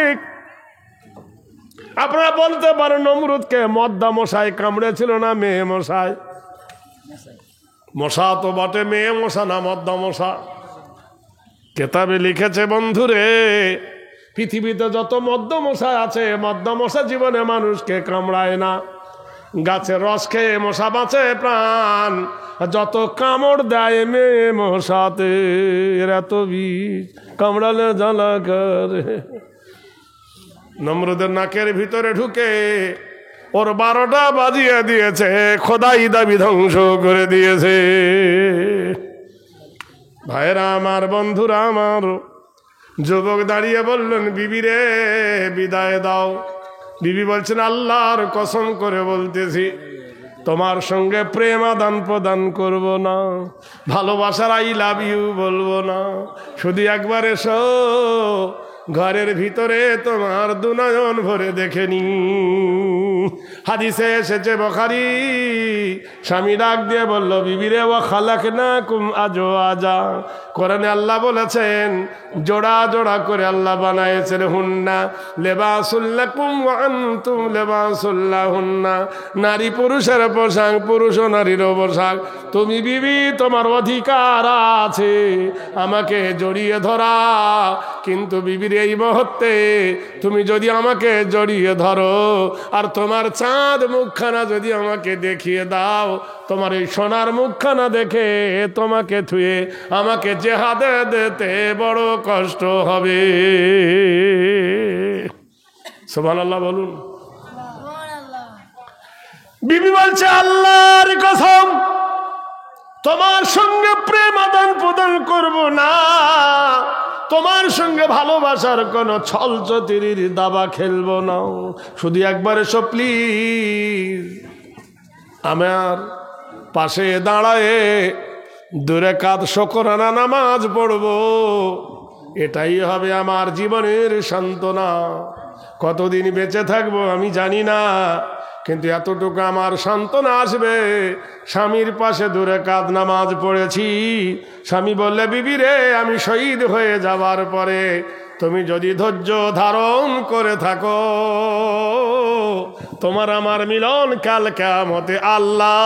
আপনারা বলতে পারেন নমরুদকে মদ্দা মশাই কামড়েছিল না মেয়ে মশাই? মশা তো বটে, মেয়ে মশা না মদ্দা মশা। কেতাবে লিখেছে বন্ধুরে, পৃথিবীতে যত মদ্দা মশা আছে, মদ্দা মশা জীবনে মানুষকে কামড়ায় না। গাছের রস খেয়ে মশা বাঁচে প্রাণ, যত কামড় দেয় মেয়ে মশাতে, এরা তো বিষ কামড়ালে জ্বালা করে। নমরুদের নাকের ভিতরে ঢুকে ওর 12টা বাজিয়ে দিয়েছে, খোদাই দাবি ধ্বংস করে দিয়েছে। ভাইরা আমার, বন্ধুরা আমার, যুবক দাঁড়িয়ে বললেন বিবি রে বিদায় দাও। বিবি বলছেন আল্লাহর কসম করে বলতেছি তোমার সঙ্গে প্রেম আদান প্রদান করব না, ভালোবাসার আই লাভ ইউ বলবো না, শুধু একবার এসো ঘরের ভিতরে তোমার 2 নয়ন ভরে দেখে নি। হাদিসে এসেছে বুখারী, স্বামী ডাক দিয়ে বলল বিবিরে ওয়া খালাকনাকুম আজওয়াজা। কোরআনে আল্লাহ বলেছেন জোড়া জোড়া করে আল্লাহ বানায়েছেন। হুন্না লিবাসুল লাকুম ওয়া আনতুম লিবাসুল লাহুন্না। নারী পুরুষের পোশাক, পুরুষ ও নারীরও পোশাক। তুমি বিবি, তোমার অধিকার আছে আমাকে জড়িয়ে ধরা, কিন্তু বিবির এই মুহূর্তে তুমি যদি আমাকে জড়িয়ে ধরো আর তোমার চাঁদ মুখখানা যদি আমাকে দেখিয়ে দাও, তোমার এই সোনার মুখখানা দেখে তোমাকে থুয়ে আমাকে জেহাদে দিতে বড় কষ্ট হবে। সুবহানাল্লাহ বলুন। বিবি বলছে আল্লাহর কসম তোমার সঙ্গে প্রেম আদান প্রদান করব না, তোমার সঙ্গে ভালোবাসার কোনো ছল চতুরির দাবা খেলবো না, শুধু একবার এসো প্লিজ। আমার পাশে দাঁড়ায়ে 2 রাকাত শুকরানা নামাজ পড়বো, এটাই হবে আমার জীবনের সান্ত্বনা। কতদিন বেঁচে থাকবো আমি জানি না, কিন্তু এতটুকু আমার সান্ত্বনা আসবে, স্বামীর পাশে 2 রাকাত নামাজ পড়েছি। স্বামী বললে বিবি রে, আমি শহীদ হয়ে যাবার পরে তুমি যদি ধৈর্য ধারণ করে থাকো, তোমার আমার মিলন কাল কিয়ামতে আল্লাহ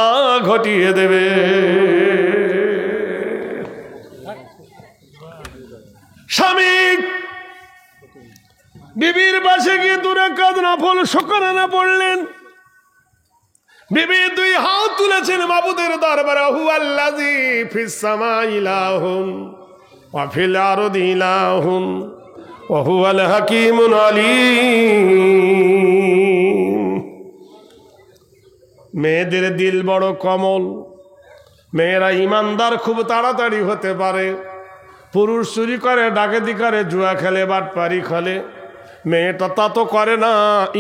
ঘটিয়ে দেবে। স্বামী বিবির পাশে গিয়ে 2 রাকাত নফল শুকরানা পড়লেন। বিবি 2 হাত তুলেছেন মাবুদের দরবারে। হুয়াল্লাযী ফিস সামাই ইলাহুন ওয়া ফিল আরদি ইলাহুন ওয়া হুয়াল হাকীমুল আলীম। মেয়েদের দিল বড় কমল, মেয়েরা ইমানদার খুব তাড়াতাড়ি হতে পারে। পুরুষ চুরি করে, ডাকাতি করে, জুয়া খেলে, বাটপারি খেলে, মেয়েটা তা তো করে না,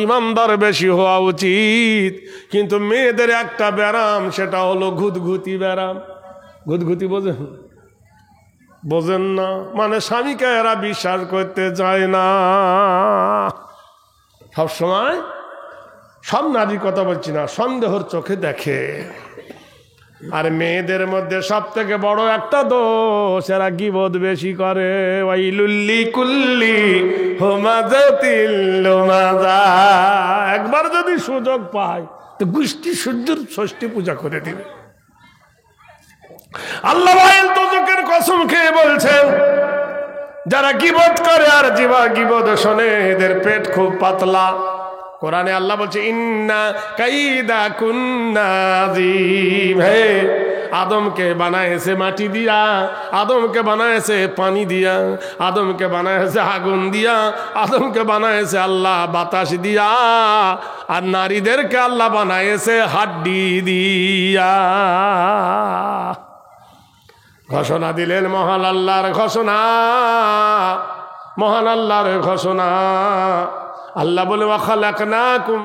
ইমানদার বেশি হওয়া উচিত। কিন্তু মেয়েদের একটা ব্যারাম, সেটা হলো ঘুতঘুতি ব্যারাম। ঘুতঘুতি বোঝেন? বোঝেন না মানে স্বামীকে এরা বিশ্বাস করতে চায় না। সবসময় সব নারীর কথা বলছি না, সন্দেহর চোখে দেখে। আর মেয়েদের মধ্যে সব থেকে বড় একটা দোষ, এরা গীবত বেশি করে। ওয়াইলুল্লি কুল্লি হুমাজাতিল লুমাজা। একবার যদি সুযোগ পায় তো গোষ্ঠী সূর্যের ষষ্ঠী পূজা করে দিবে। আল্লাহ ওয়াইল দোজখের কসম খেয়ে বলছেন, যারা গীবত করে আর জিবা গীবত শোনে, এদের পেট খুব পাতলা। কোরআনে আল্লাহ বলছে, ইন্না কাইদা কুন্না আযীম। হে, আদমকে বানায়েছে মাটি দিয়া, আদমকে বানায়েছে পানি দিয়া, আদমকে বানায়েছে আগুন দিয়া, আদমকে বানায়েছে আল্লাহ বাতাস দিয়া, আর নারীদেরকে আল্লাহ বানায়েছে হাড্ডি দিয়া। ঘোষণা দিলেন মহান আল্লাহর ঘোষণা, মহান আল্লাহর ঘোষণা। আল্লাহ বলে, ওয়া খালাকনাকুম